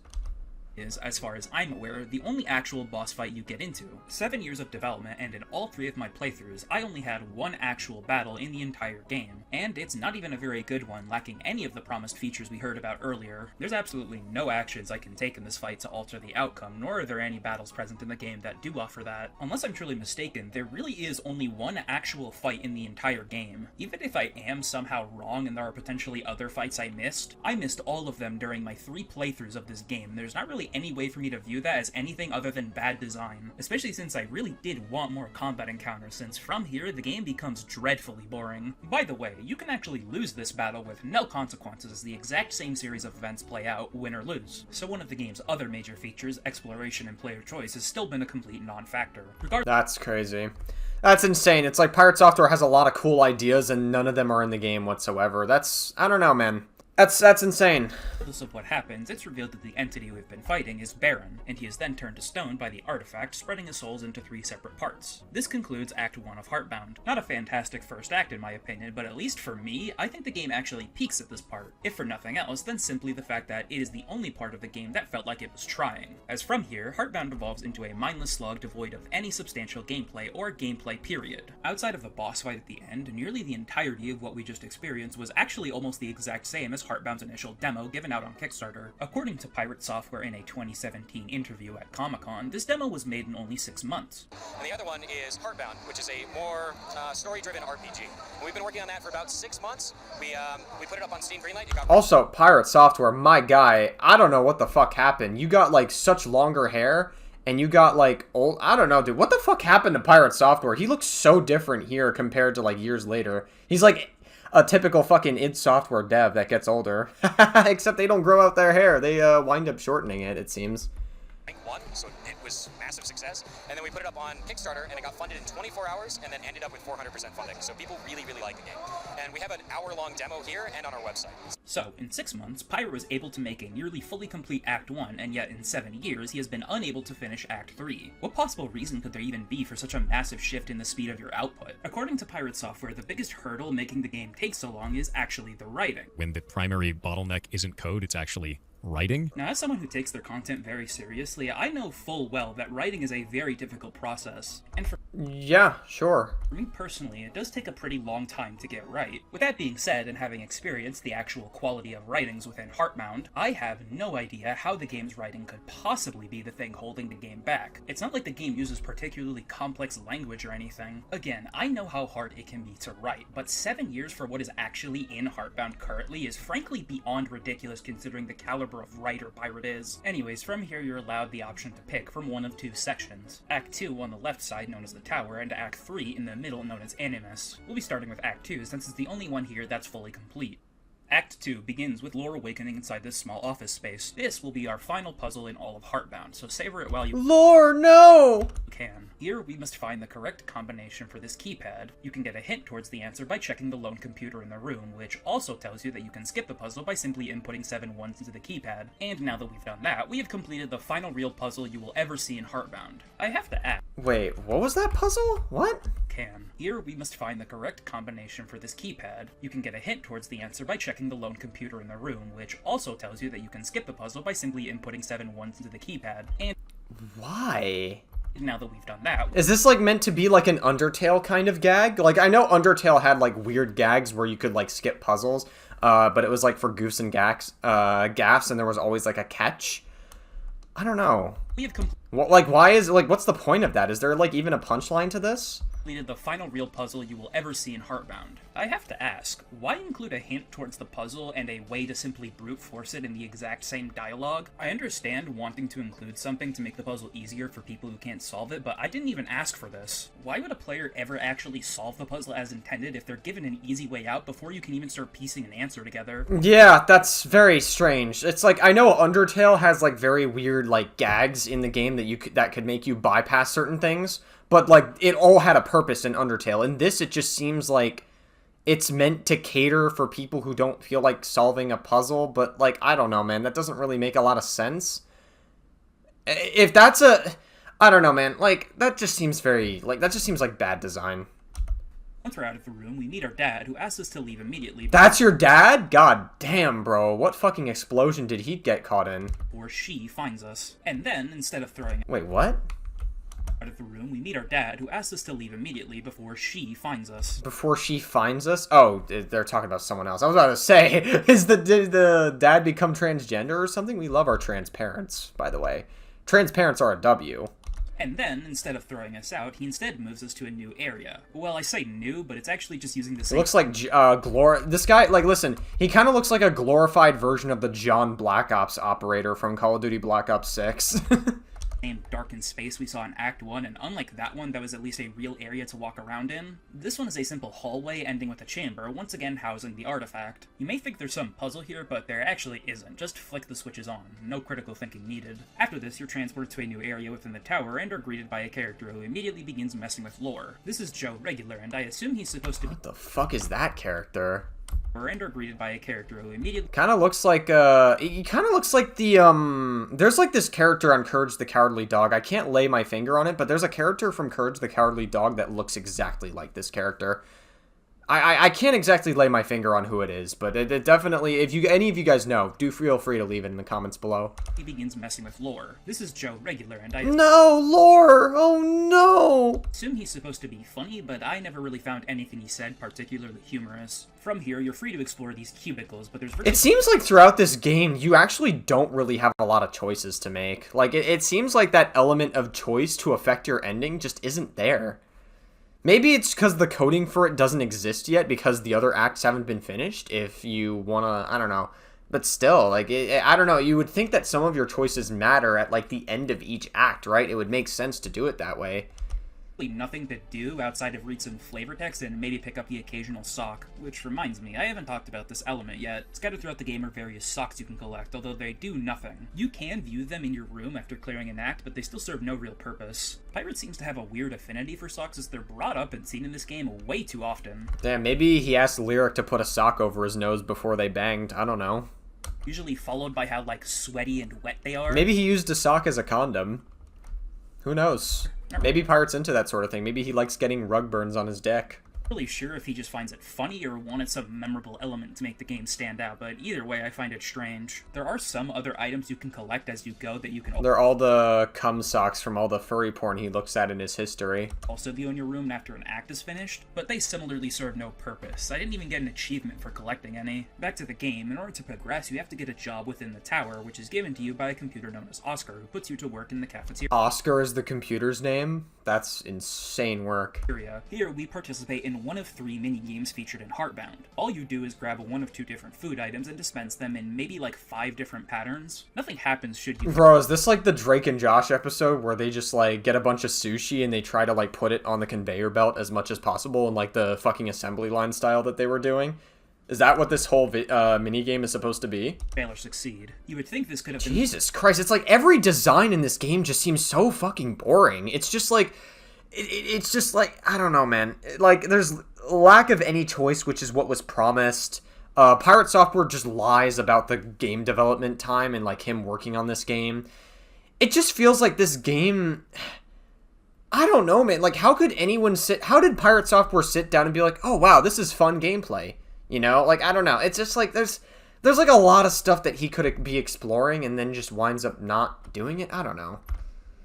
is, as far as I'm aware, the only actual boss fight you get into. 7 years of development, and in all 3 of my playthroughs, I only had one actual battle in the entire game, and it's not even a very good one, lacking any of the promised features we heard about earlier. There's absolutely no actions I can take in this fight to alter the outcome, nor are there any battles present in the game that do offer that. Unless I'm truly mistaken, there really is only one actual fight in the entire game. Even if I am somehow wrong and there are potentially other fights I missed all of them during my 3 playthroughs of this game. There's not really any way for me to view that as anything other than bad design, especially since I really did want more combat encounters, since from here the game becomes dreadfully boring. By the way, you can actually lose this battle with no consequences as the exact same series of events play out, win or lose. So one of the game's other major features, exploration and player choice, has still been a complete non-factor. That's crazy. That's insane. It's like Pirate Software has a lot of cool ideas and none of them are in the game whatsoever. I don't know, man. That's insane. Regardless of what happens, it's revealed that the entity we've been fighting is Baron, and he is then turned to stone by the artifact, spreading his souls into 3 separate parts. This concludes Act 1 of Heartbound. Not a fantastic first act in my opinion, but at least for me, I think the game actually peaks at this part. If for nothing else, then simply the fact that it is the only part of the game that felt like it was trying. As from here, Heartbound evolves into a mindless slog devoid of any substantial gameplay or gameplay period. Outside of the boss fight at the end, nearly the entirety of what we just experienced was actually almost the exact same as Heartbound's initial demo given out on Kickstarter. According to Pirate Software in a 2017 interview at Comic-Con, this demo was made in only 6 months. And the other one is Heartbound, which is a more story-driven RPG. And we've been working on that for about 6 months. We put it up on Steam Greenlight. It got Also, Pirate Software, my guy, I don't know what the fuck happened. You got like such longer hair and you got like old, I don't know, dude. What the fuck happened to Pirate Software? He looks so different here compared to like years later. He's like a typical fucking id Software dev that gets older. Except they don't grow out their hair. They wind up shortening it, it seems. rank 1, so it was massive success. And then we put it up on Kickstarter, and it got funded in 24 hours, and then ended up with 400% funding. So people really, really like the game. And we have an hour-long demo here and on our website. So, in 6 months, Pyre was able to make a nearly fully complete Act 1, and yet in 7 years, he has been unable to finish Act 3. What possible reason could there even be for such a massive shift in the speed of your output? According to Pirate Software, the biggest hurdle making the game take so long is actually the writing. When the primary bottleneck isn't code, it's actually writing? Now, as someone who takes their content very seriously, I know full well that writing is a very difficult process. And for Yeah, sure. me personally, it does take a pretty long time to get right. With that being said, and having experienced the actual quality of writings within Heartbound, I have no idea how the game's writing could possibly be the thing holding the game back. It's not like the game uses particularly complex language or anything. Again, I know how hard it can be to write, but 7 years for what is actually in Heartbound currently is frankly beyond ridiculous considering the caliber of writer Pirate is. Anyways, from here you're allowed the option to pick from one of 2 sections. Act 2 on the left side, known as the Tower, and Act 3 in the middle, known as Animus. We'll be starting with Act 2 since it's the only one here that's fully complete. Act 2 begins with Lore awakening inside this small office space. This will be our final puzzle in all of Heartbound, so savor it while you Lore, no! can. Here, we must find the correct combination for this keypad. You can get a hint towards the answer by checking the lone computer in the room, which also tells you that you can skip the puzzle by simply inputting 7 ones into the keypad. And now that we've done that, we have completed the final real puzzle you will ever see in Heartbound. I have to ask, Wait, what was that puzzle? What? can. Here, we must find the correct combination for this keypad. You can get a hint towards the answer by checking the lone computer in the room, which also tells you that you can skip the puzzle by simply inputting 7 ones into the keypad. And Why? now that we've done that, Is this like meant to be like an Undertale kind of gag? Like I know Undertale had like weird gags where you could like skip puzzles, but it was like for goofs and gaffs, and there was always like a catch. I don't know. we have completed What like why is like what's the point of that? Is there like even a punchline to this? the final real puzzle you will ever see in Heartbound. I have to ask, why include a hint towards the puzzle and a way to simply brute force it in the exact same dialogue? I understand wanting to include something to make the puzzle easier for people who can't solve it, but I didn't even ask for this. Why would a player ever actually solve the puzzle as intended if they're given an easy way out before you can even start piecing an answer together? Yeah, that's very strange. It's like I know Undertale has like very weird like gags in the game that could make you bypass certain things, but like it all had a purpose in Undertale. In this, it just seems like it's meant to cater for people who don't feel like solving a puzzle, but like I don't know, man, that doesn't really make a lot of sense. If that's I don't know, man, like that just seems like bad design. Once we're out of the room, we meet our dad, who asks us to leave immediately That's your dad? God damn, bro. What fucking explosion did he get caught in? before she finds us. And then, instead of throwing Wait, what? out of the room, we meet our dad, who asks us to leave immediately before she finds us. Before she finds us? Oh, they're talking about someone else. I was about to say, did the dad become transgender or something? We love our transparents, by the way. Transparents are a W. And then, instead of throwing us out, he instead moves us to a new area. Well, I say new, but it's actually just using the It same... looks like, this guy, like, listen, he kind of looks like a glorified version of the John Black Ops operator from Call of Duty Black Ops 6. same darkened space we saw in Act 1, and unlike that one that was at least a real area to walk around in, this one is a simple hallway ending with a chamber, once again housing the artifact. You may think there's some puzzle here, but there actually isn't. Just flick the switches on. No critical thinking needed. After this, you're transported to a new area within the tower and are greeted by a character who immediately begins messing with lore. This is Joe Regular, and I assume he's supposed to be... What the fuck is that character? and are greeted by a character who immediately... Kind of looks like, he kind of looks like the, there's like this character on Courage the Cowardly Dog. I can't lay my finger on it, but there's a character from Courage the Cowardly Dog that looks exactly like this character. I can't exactly lay my finger on who it is, but it definitely, if any of you guys know, do feel free to leave it in the comments below. He begins messing with lore. This is Joe Regular, and I No, lore! Oh no! assume he's supposed to be funny, but I never really found anything he said particularly humorous. From here, you're free to explore these cubicles, but there's... It seems like throughout this game, you actually don't really have a lot of choices to make. Like, it seems like that element of choice to affect your ending just isn't there. Maybe it's because the coding for it doesn't exist yet because the other acts haven't been finished, if you want to, I don't know. But still, like, I don't know, you would think that some of your choices matter at, like, the end of each act, right? It would make sense to do it that way. Nothing to do outside of read some flavor text and maybe pick up the occasional sock. Which reminds me, I haven't talked about this element yet. Scattered throughout the game are various socks you can collect, although they do nothing. You can view them in your room after clearing an act, but they still serve no real purpose. Pirate seems to have a weird affinity for socks as they're brought up and seen in this game way too often. Damn, maybe he asked Lyric to put a sock over his nose before they banged. I don't know. Usually followed by how, like, sweaty and wet they are. Maybe he used a sock as a condom. Who knows? Maybe Pirate's into that sort of thing. Maybe he likes getting rug burns on his dick. Really sure if he just finds it funny or wanted some memorable element to make the game stand out, but either way I find it strange. There are some other items you can collect as you go that you can They're all the cum socks from all the furry porn he looks at in his history. also view in your room after an act is finished, but they similarly serve no purpose. I didn't even get an achievement for collecting any. Back to the game, in order to progress you have to get a job within the tower, which is given to you by a computer known as Oscar, who puts you to work in the cafeteria. Oscar is the computer's name? That's insane work. Here, we participate in one of 3 mini-games featured in Heartbound. All you do is grab one of 2 different food items and dispense them in maybe like 5 different patterns. Nothing happens should you... Bro, is this like the Drake and Josh episode where they just like get a bunch of sushi and they try to like put it on the conveyor belt as much as possible in like the fucking assembly line style that they were doing? Is that what this whole minigame is supposed to be? Fail or succeed. You would think this could have been... Jesus Christ, it's like every design in this game just seems so fucking boring. It's just like... It's just like, I don't know, man. Like, there's lack of any choice, which is what was promised. Pirate Software just lies about the game development time and, like, him working on this game. It just feels like this game... I don't know, man. Like, how could anyone how did Pirate Software sit down and be like, oh, wow, this is fun gameplay? You know? Like, I don't know. It's just like, there's like a lot of stuff that he could be exploring and then just winds up not doing it. I don't know.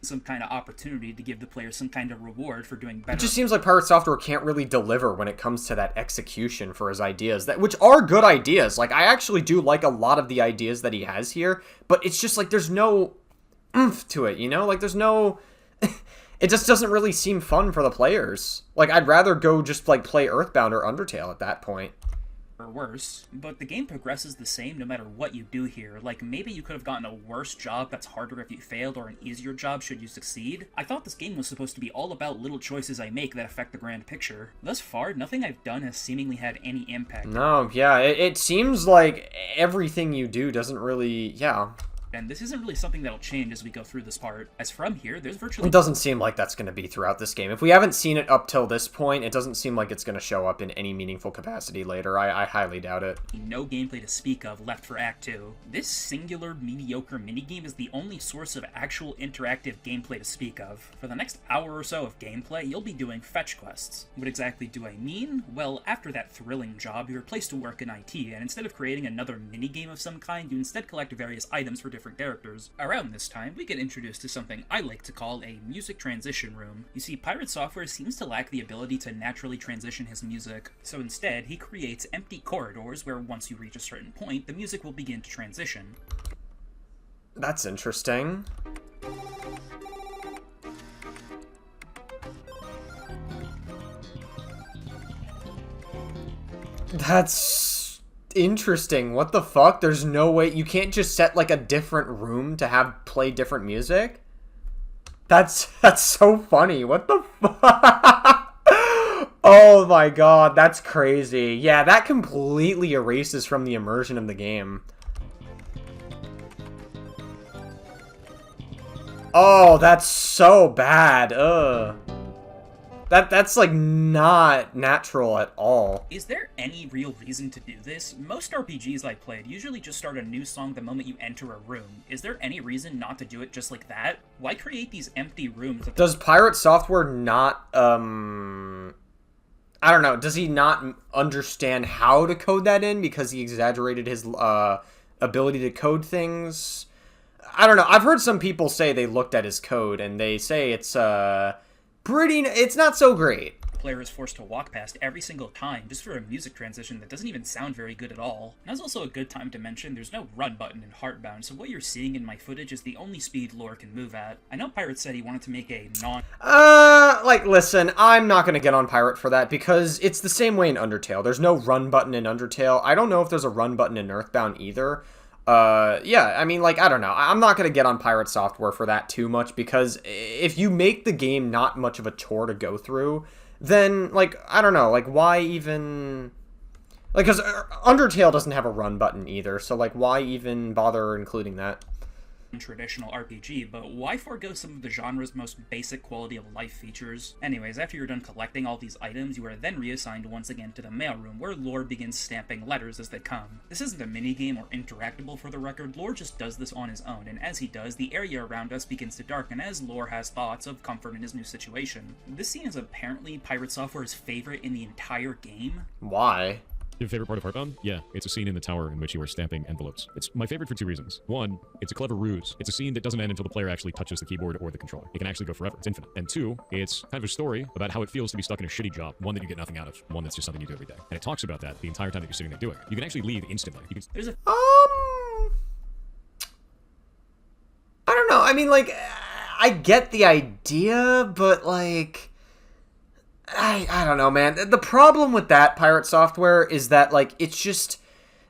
Some kind of opportunity to give the player some kind of reward for doing better. It just seems like Pirate Software can't really deliver when it comes to that execution for his ideas, which are good ideas. Like, I actually do like a lot of the ideas that he has here, but it's just like there's no oomph to it, you know? Like, there's no... It just doesn't really seem fun for the players. Like, I'd rather go just, like, play Earthbound or Undertale at that point. Or worse, but the game progresses the same no matter what you do here. Like, maybe you could have gotten a worse job that's harder if you failed, or an easier job should you succeed. I thought this game was supposed to be all about little choices I make that affect the grand picture. Thus far, nothing I've done has seemingly had any impact. No, yeah, it seems like everything you do doesn't really, yeah. And this isn't really something that'll change as we go through this part, as from here, there's virtually It doesn't seem like that's going to be throughout this game. If we haven't seen it up till this point, it doesn't seem like it's going to show up in any meaningful capacity later. I highly doubt it. no gameplay to speak of left for Act 2. This singular, mediocre minigame is the only source of actual interactive gameplay to speak of. For the next hour or so of gameplay, you'll be doing fetch quests. What exactly do I mean? Well, after that thrilling job, you're placed to work in IT, and instead of creating another minigame of some kind, you instead collect various items for different characters. Around this time, we get introduced to something I like to call a music transition room. You see, Pirate Software seems to lack the ability to naturally transition his music, so instead, he creates empty corridors where once you reach a certain point, the music will begin to transition. That's interesting. That's interesting. What the fuck? There's no way you can't just set like a different room to have play different music? That's so funny. What the fuck? Oh my god, that's crazy. Yeah, that completely erases from the immersion of the game. Oh, that's so bad. Ugh. That's like not natural at all. Is there any real reason to do this? Most RPGs I played usually just start a new song the moment you enter a room. Is there any reason not to do it just like that? Why create these empty rooms? Does Pirate Software not, I don't know, does he not understand how to code that in because he exaggerated his ability to code things? I don't know. I've heard some people say they looked at his code and they say it's it's not so great. The player is forced to walk past every single time just for a music transition that doesn't even sound very good at all. Now's also a good time to mention there's no run button in Heartbound, so what you're seeing in my footage is the only speed Lore can move at. I know Pirate said he wanted to make a Listen, I'm not gonna get on Pirate for that because it's the same way in Undertale. There's no run button in Undertale. I don't know if there's a run button in Earthbound either. Yeah, I mean, like, I don't know. I'm not going to get on Pirate Software for that too much, because if you make the game not much of a chore to go through, then, like, I don't know, like, why even... Like, because Undertale doesn't have a run button either, so, like, why even bother including that? Traditional RPG, but why forego some of the genre's most basic quality of life features? Anyways, after you're done collecting all these items, you are then reassigned once again to the mailroom, where Lore begins stamping letters as they come. This isn't a minigame or interactable for the record, Lore just does this on his own, and as he does, the area around us begins to darken as Lore has thoughts of comfort in his new situation. This scene is apparently Pirate Software's favorite in the entire game. Why? Your favorite part of Heartbound? Yeah, it's a scene in the tower in which you are stamping envelopes. It's my favorite for two reasons. One, it's a clever ruse. It's a scene that doesn't end until the player actually touches the keyboard or the controller. It can actually go forever. It's infinite. And two, it's kind of a story about how it feels to be stuck in a shitty job, one that you get nothing out of, one that's just something you do every day. And it talks about that the entire time that you're sitting there doing it. You can actually leave instantly. You can... I don't know. I mean, like, I get the idea, but, like... I don't know, man. The problem with that Pirate Software is that, like, it's just...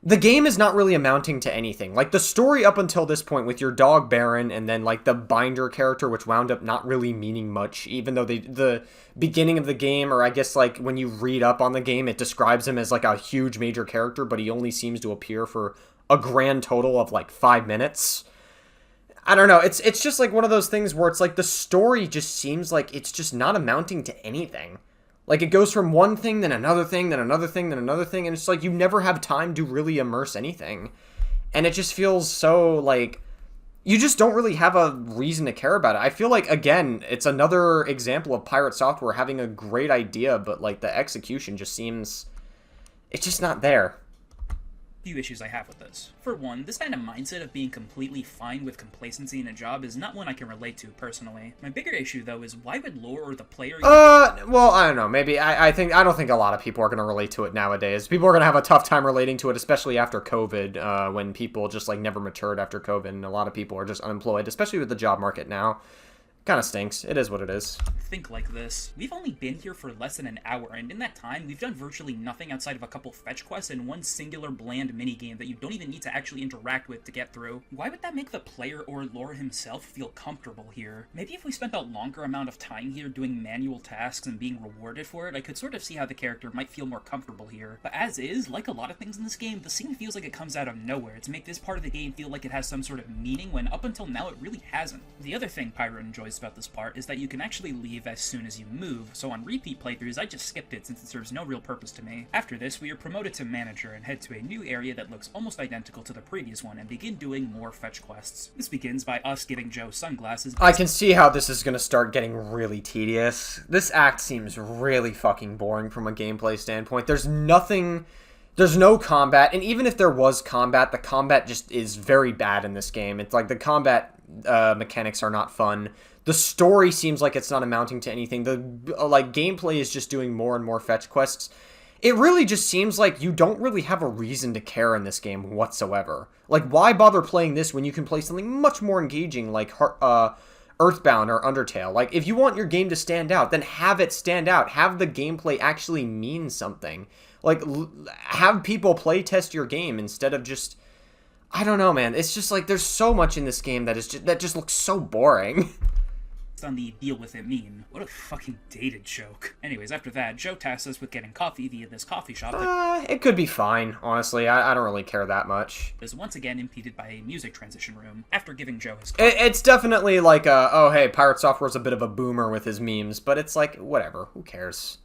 The game is not really amounting to anything. Like, the story up until this point with your dog Baron and then, like, the Binder character, which wound up not really meaning much, even though the beginning of the game, or I guess, like, when you read up on the game, it describes him as, like, a huge major character, but he only seems to appear for a grand total of, like, 5 minutes. I don't know. It's just, like, one of those things where it's, like, the story just seems like it's just not amounting to anything. Like, it goes from one thing, then another thing, then another thing, then another thing, and it's like you never have time to really immerse anything. And it just feels so, like, you just don't really have a reason to care about it. I feel like, again, it's another example of Pirate Software having a great idea, but, like, the execution just seems... It's just not there. Few issues I have with this. For one, this kind of mindset of being completely fine with complacency in a job is not one I can relate to personally. My bigger issue though is why would Lore or the player well, I don't know, maybe I don't think a lot of people are going to relate to it nowadays. People are going to have a tough time relating to it, especially after COVID, when people just like never matured after COVID and a lot of people are just unemployed, especially with the job market now. Kind of stinks. It is what it is. Think like this. We've only been here for less than an hour, and in that time, we've done virtually nothing outside of a couple fetch quests and one singular bland minigame that you don't even need to actually interact with to get through. Why would that make the player or lore himself feel comfortable here? Maybe if we spent a longer amount of time here doing manual tasks and being rewarded for it, I could sort of see how the character might feel more comfortable here. But as is, like a lot of things in this game, the scene feels like it comes out of nowhere to make this part of the game feel like it has some sort of meaning when up until now it really hasn't. The other thing Pyro enjoys about this part is that you can actually leave as soon as you move, so on repeat playthroughs I just skipped it since it serves no real purpose to me. After this, we are promoted to manager and head to a new area that looks almost identical to the previous one and begin doing more fetch quests. This begins by us giving Joe sunglasses. I can see how this is gonna start getting really tedious. This act seems really fucking boring from a gameplay standpoint. There's no combat, and even if there was combat, the combat just is very bad in this game. It's like the combat mechanics are not fun. The story seems like it's not amounting to anything. The gameplay is just doing more and more fetch quests. It really just seems like you don't really have a reason to care in this game whatsoever. Like, why bother playing this when you can play something much more engaging like Earthbound or Undertale? Like, if you want your game to stand out, then have it stand out. Have the gameplay actually mean something. Like, have people play test your game instead of just... I don't know, man. It's just like there's so much in this game that just looks so boring. On the deal with it meme. What a fucking dated joke. Anyways, after that, Joe tasks us with getting coffee via this coffee shop that It could be fine, honestly. I don't really care that much. is once again impeded by a music transition room. After giving Joe his coffee, It's definitely like oh hey, Pirate Software's a bit of a boomer with his memes, but it's like, whatever, who cares?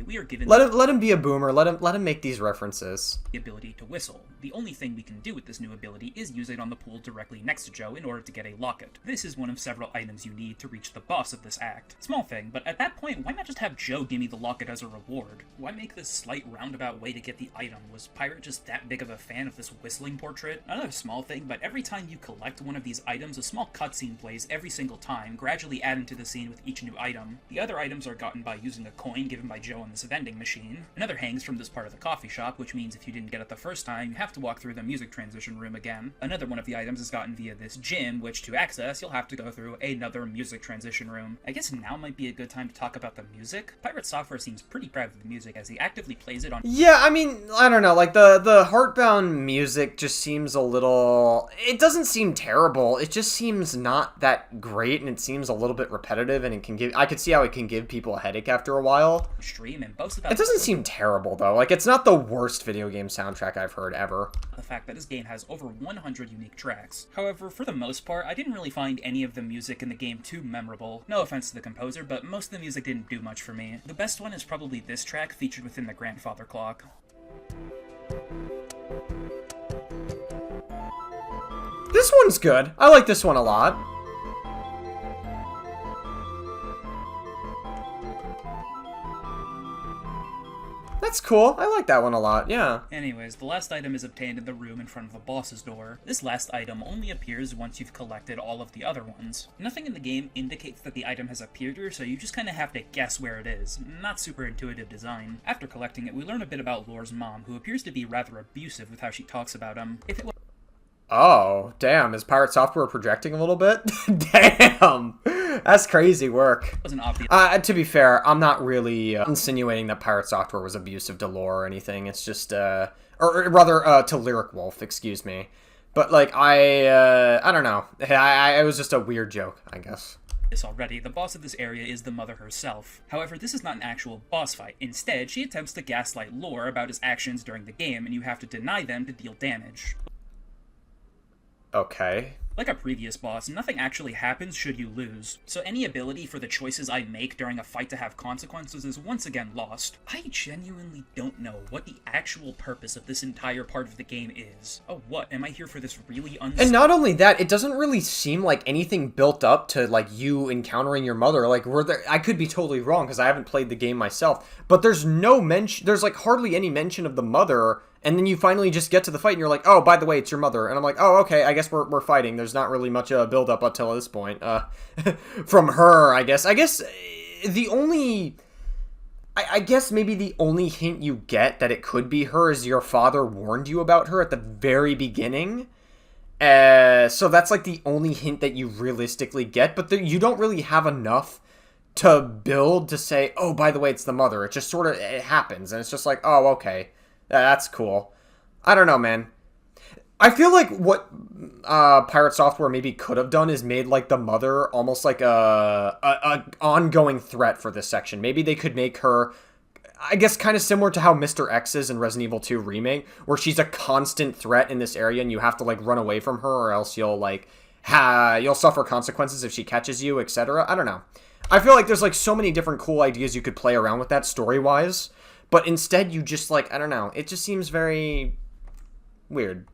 we are given Let him be a boomer. Let him make these references. the ability to whistle. The only thing we can do with this new ability is use it on the pool directly next to Joe in order to get a locket. This is one of several items you need to reach the boss of this act. Small thing, but at that point, why not just have Joe give me the locket as a reward? Why make this slight roundabout way to get the item? Was Pirate just that big of a fan of this whistling portrait? Another small thing, but every time you collect one of these items, a small cutscene plays every single time, gradually adding to the scene with each new item. The other items are gotten by using a coin given by Joe on this vending machine. Another hangs from this part of the coffee shop, which means if you didn't get it the first time, you have to walk through the music transition room again. Another one of the items is gotten via this gym, which to access, you'll have to go through another music transition room. I guess now might be a good time to talk about the music. Pirate Software seems pretty proud of the music as he actively plays it on... Yeah, I mean, I don't know, like, the Heartbound music just seems a little... It doesn't seem terrible, it just seems not that great, and it seems a little bit repetitive, and it can give... I could see how it can give people a headache after a while. stream and boast about It doesn't seem terrible, though. Like, it's not the worst video game soundtrack I've heard ever. the fact that this game has over 100 unique tracks. However, for the most part, I didn't really find any of the music in the game too memorable. No offense to the composer, but most of the music didn't do much for me. The best one is probably this track featured within the Grandfather Clock. This one's good. I like this one a lot. That's cool. I like that one a lot, yeah. Anyways, the last item is obtained in the room in front of the boss's door. This last item only appears once you've collected all of the other ones. Nothing in the game indicates that the item has appeared here, so you just kinda have to guess where it is. Not super intuitive design. After collecting it, we learn a bit about Lore's mom, who appears to be rather abusive with how she talks about him. If it Oh, damn. Is Pirate Software projecting a little bit? Damn. That's crazy work. wasn't obvious, To be fair, I'm not really insinuating that Pirate Software was abusive to lore or anything. It's just, or rather, to Lyric Wolf, excuse me. But, like, I don't know. It was just a weird joke, I guess. this already, the boss of this area is the mother herself. However, this is not an actual boss fight. Instead, she attempts to gaslight Lore about his actions during the game, and you have to deny them to deal damage. Okay. Like a previous boss, nothing actually happens should you lose, so any ability for the choices I make during a fight to have consequences is once again lost. I genuinely don't know what the actual purpose of this entire part of the game is. Oh, what? Am I here for this really And not only that, it doesn't really seem like anything built up to, like, you encountering your mother. Like, I could be totally wrong because I haven't played the game myself, but there's no mention, there's, like, hardly any mention of the mother. And then you finally just get to the fight, and you're like, oh, by the way, it's your mother. And I'm like, oh, okay, I guess we're fighting. There's not really much build-up until this point. From her, I guess. I guess the only... I guess maybe the only hint you get that it could be her is your father warned you about her at the very beginning. So that's like the only hint that you realistically get, but you don't really have enough to build to say, oh, by the way, it's the mother. It just sort of, it happens, and it's just like, oh, okay, that's cool. I don't know, man. I feel like what Pirate Software maybe could have done is made like the mother almost like a ongoing threat for this section. Maybe they could make her, I guess, kind of similar to how Mr. X is in Resident Evil 2 Remake, where she's a constant threat in this area and you have to like run away from her or else you'll like you'll suffer consequences if she catches you, etc. I don't know. I feel like there's like so many different cool ideas you could play around with that story-wise, but instead you just like, I don't know, it just seems very weird.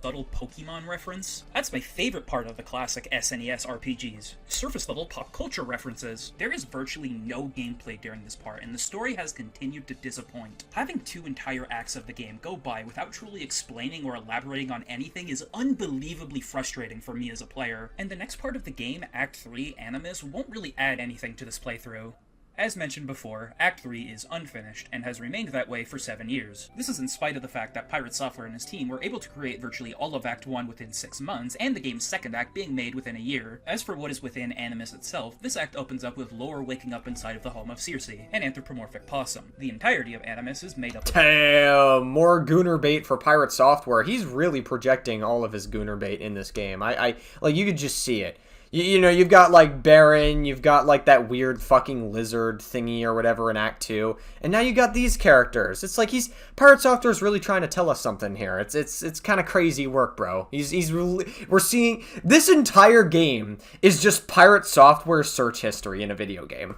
Subtle Pokemon reference? That's my favorite part of the classic SNES RPGs. Surface level pop culture references. There is virtually no gameplay during this part, and the story has continued to disappoint. Having 2 entire acts of the game go by without truly explaining or elaborating on anything is unbelievably frustrating for me as a player, and the next part of the game, Act 3, Animus, won't really add anything to this playthrough. As mentioned before, Act 3 is unfinished, and has remained that way for 7 years. This is in spite of the fact that Pirate Software and his team were able to create virtually all of Act 1 within 6 months, and the game's second act being made within a year. As for what is within Animus itself, this act opens up with Lore waking up inside of the home of Circe, an anthropomorphic possum. The entirety of Animus is made up of— Damn, more Gooner bait for Pirate Software. He's really projecting all of his Gooner bait in this game. I like, you could just see it. You know, you've got, like, Baron, you've got, like, that weird fucking lizard thingy or whatever in Act 2, and now you got these characters. It's like Pirate Software's really trying to tell us something here. It's kind of crazy work, bro. We're seeing, this entire game is just Pirate Software search history in a video game.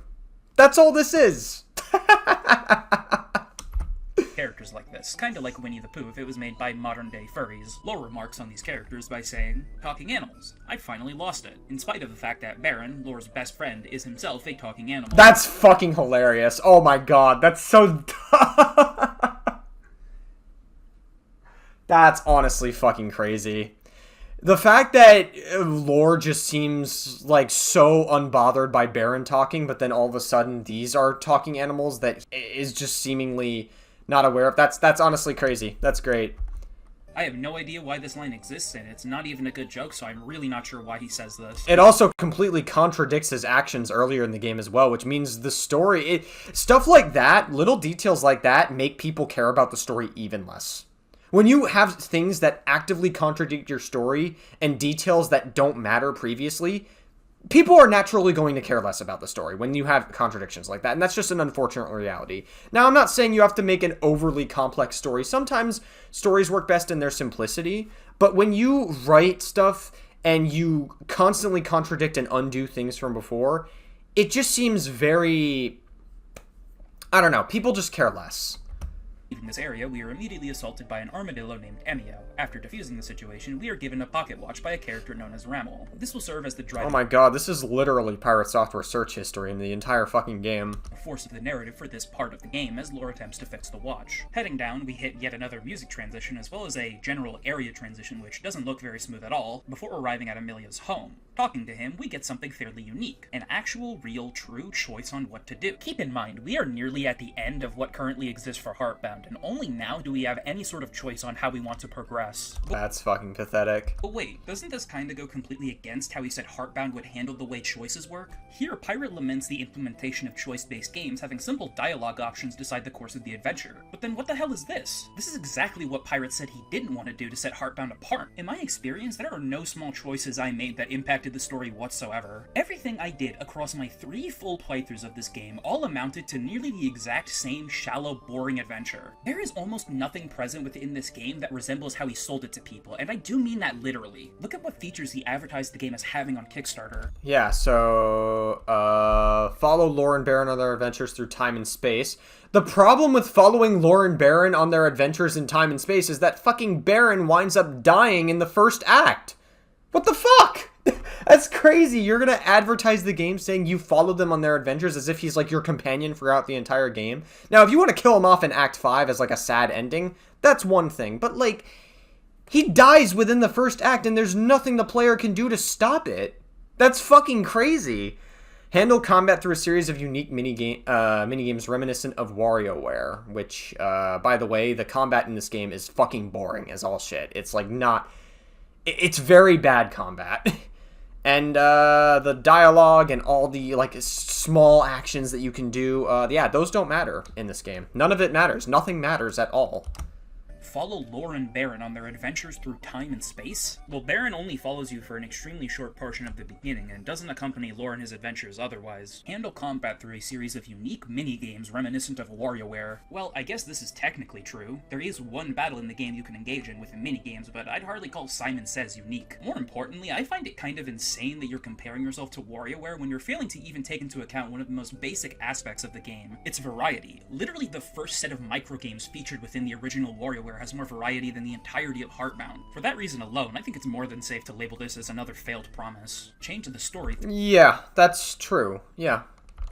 That's all this is. characters like this, kinda like Winnie the Pooh if it was made by modern-day furries. Lore remarks on these characters by saying, "Talking animals. I finally lost it," in spite of the fact that Baron, Lore's best friend, is himself a talking animal. That's fucking hilarious. Oh my god, that's so That's honestly fucking crazy. The fact that Lore just seems like so unbothered by Baron talking, but then all of a sudden these are talking animals that is just seemingly not aware of. That's honestly crazy. That's great. I have no idea why this line exists, and it's not even a good joke, so I'm really not sure why he says this. It also completely contradicts his actions earlier in the game as well, which means the story, stuff like that, little details like that, make people care about the story even less. When you have things that actively contradict your story and details that don't matter previously, people are naturally going to care less about the story when you have contradictions like that, and that's just an unfortunate reality. Now, I'm not saying you have to make an overly complex story. Sometimes stories work best in their simplicity, but when you write stuff and you constantly contradict and undo things from before, it just seems very, I don't know, people just care less. Leaving this area, we are immediately assaulted by an armadillo named Emio. After defusing the situation, we are given a pocket watch by a character known as Ramel. This will serve as the driving— Oh my god, this is literally Pirate Software search history in the entire fucking game. force of the narrative for this part of the game as Lore attempts to fix the watch. Heading down, we hit yet another music transition as well as a general area transition which doesn't look very smooth at all, before arriving at Amelia's home. Talking to him, we get something fairly unique, an actual, real, true choice on what to do. Keep in mind, we are nearly at the end of what currently exists for Heartbound, and only now do we have any sort of choice on how we want to progress. That's fucking pathetic. But wait, doesn't this kinda go completely against how he said Heartbound would handle the way choices work? Here, Pirate laments the implementation of choice-based games having simple dialogue options decide the course of the adventure. But then what the hell is this? This is exactly what Pirate said he didn't want to do to set Heartbound apart. In my experience, there are no small choices I made that impacted the story whatsoever. Everything I did across my 3 full playthroughs of this game all amounted to nearly the exact same shallow, boring adventure. There is almost nothing present within this game that resembles how he sold it to people, and I do mean that literally. Look at what features he advertised the game as having on Kickstarter. Yeah, so, follow Lore and Baron on their adventures through time and space. The problem with following Lore and Baron on their adventures in time and space is that fucking Baron winds up dying in the first act. What the fuck? That's crazy. You're gonna advertise the game saying you followed them on their adventures as if he's like your companion throughout the entire game. Now, if you want to kill him off in Act 5 as like a sad ending, that's one thing. But like, he dies within the first act and there's nothing the player can do to stop it. That's fucking crazy. Handle combat through a series of unique minigames reminiscent of WarioWare, which, by the way, the combat in this game is fucking boring as all shit. It's like not... it's very bad combat. And the dialogue and all the like small actions that you can do, yeah, those don't matter in this game. None of it matters. Nothing matters at all. Follow Lore and Baron on their adventures through time and space? Well, Baron only follows you for an extremely short portion of the beginning and doesn't accompany Lore in his adventures otherwise. Handle combat through a series of unique mini-games reminiscent of WarioWare. Well, I guess this is technically true. There is one battle in the game you can engage in with mini-games, but I'd hardly call Simon Says unique. More importantly, I find it kind of insane that you're comparing yourself to WarioWare when you're failing to even take into account one of the most basic aspects of the game, its variety. Literally the first set of microgames featured within the original WarioWare has more variety than the entirety of Heartbound. For that reason alone, I think it's more than safe to label this as another failed promise. Change the story Yeah, that's true. Yeah.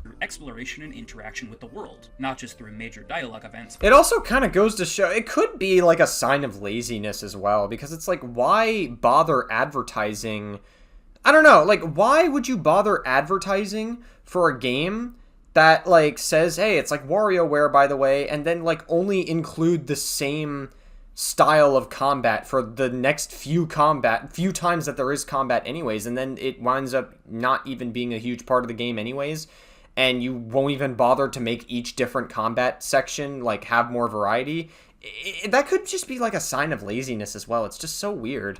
through exploration and interaction with the world, not just through major dialogue events. It also kind of goes to show, it could be like a sign of laziness as well, because it's like, why bother advertising? I don't know, like, why would you bother advertising for a game that, like, says, hey, it's like WarioWare, by the way, and then, like, only include the same style of combat for the next few times that there is combat anyways, and then it winds up not even being a huge part of the game anyways, and you won't even bother to make each different combat section, like, have more variety. That could just be, like, a sign of laziness as well. It's just so weird.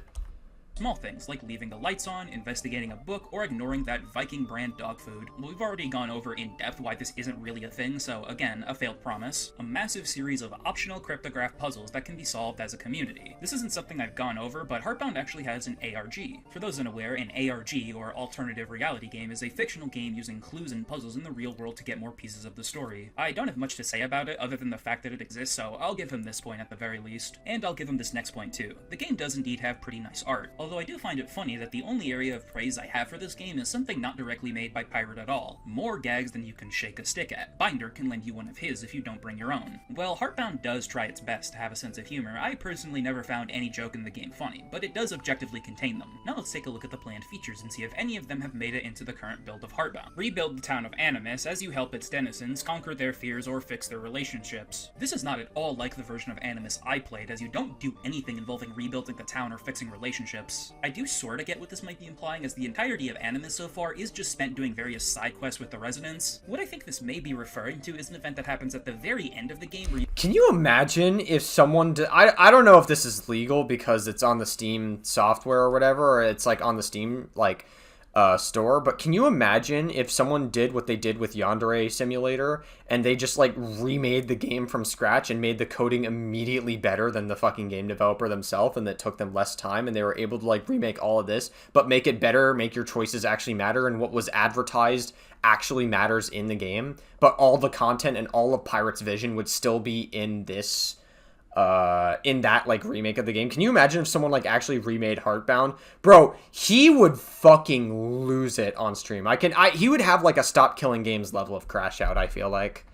Small things, like leaving the lights on, investigating a book, or ignoring that Viking brand dog food. Well, we've already gone over in depth why this isn't really a thing, so again, a failed promise. A massive series of optional cryptograph puzzles that can be solved as a community. This isn't something I've gone over, but Heartbound actually has an ARG. For those unaware, an ARG, or alternative reality game, is a fictional game using clues and puzzles in the real world to get more pieces of the story. I don't have much to say about it other than the fact that it exists, so I'll give him this point at the very least. And I'll give him this next point too. The game does indeed have pretty nice art, although I do find it funny that the only area of praise I have for this game is something not directly made by Pirate at all. More gags than you can shake a stick at. Binder can lend you one of his if you don't bring your own. Well, Heartbound does try its best to have a sense of humor. I personally never found any joke in the game funny, but it does objectively contain them. Now let's take a look at the planned features and see if any of them have made it into the current build of Heartbound. Rebuild the town of Animus as you help its denizens conquer their fears or fix their relationships. This is not at all like the version of Animus I played, as you don't do anything involving rebuilding the town or fixing relationships. I do sorta get what this might be implying, as the entirety of Animus so far is just spent doing various side quests with the residents. What I think this may be referring to is an event that happens at the very end of the game where you— Can you imagine if someone I don't know if this is legal because it's on the Steam software or whatever, or it's like on the Steam like store, but can you imagine if someone did what they did with Yandere Simulator and they just like remade the game from scratch and made the coding immediately better than the fucking game developer themselves, and that took them less time, and they were able to like remake all of this but make it better, make your choices actually matter, and what was advertised actually matters in the game, but all the content and all of Pirate's vision would still be in this in that like remake of the game. Can you imagine if someone like actually remade Heartbound? Bro, he would fucking lose it on stream. He would have like a stop killing games level of crash out, I feel like.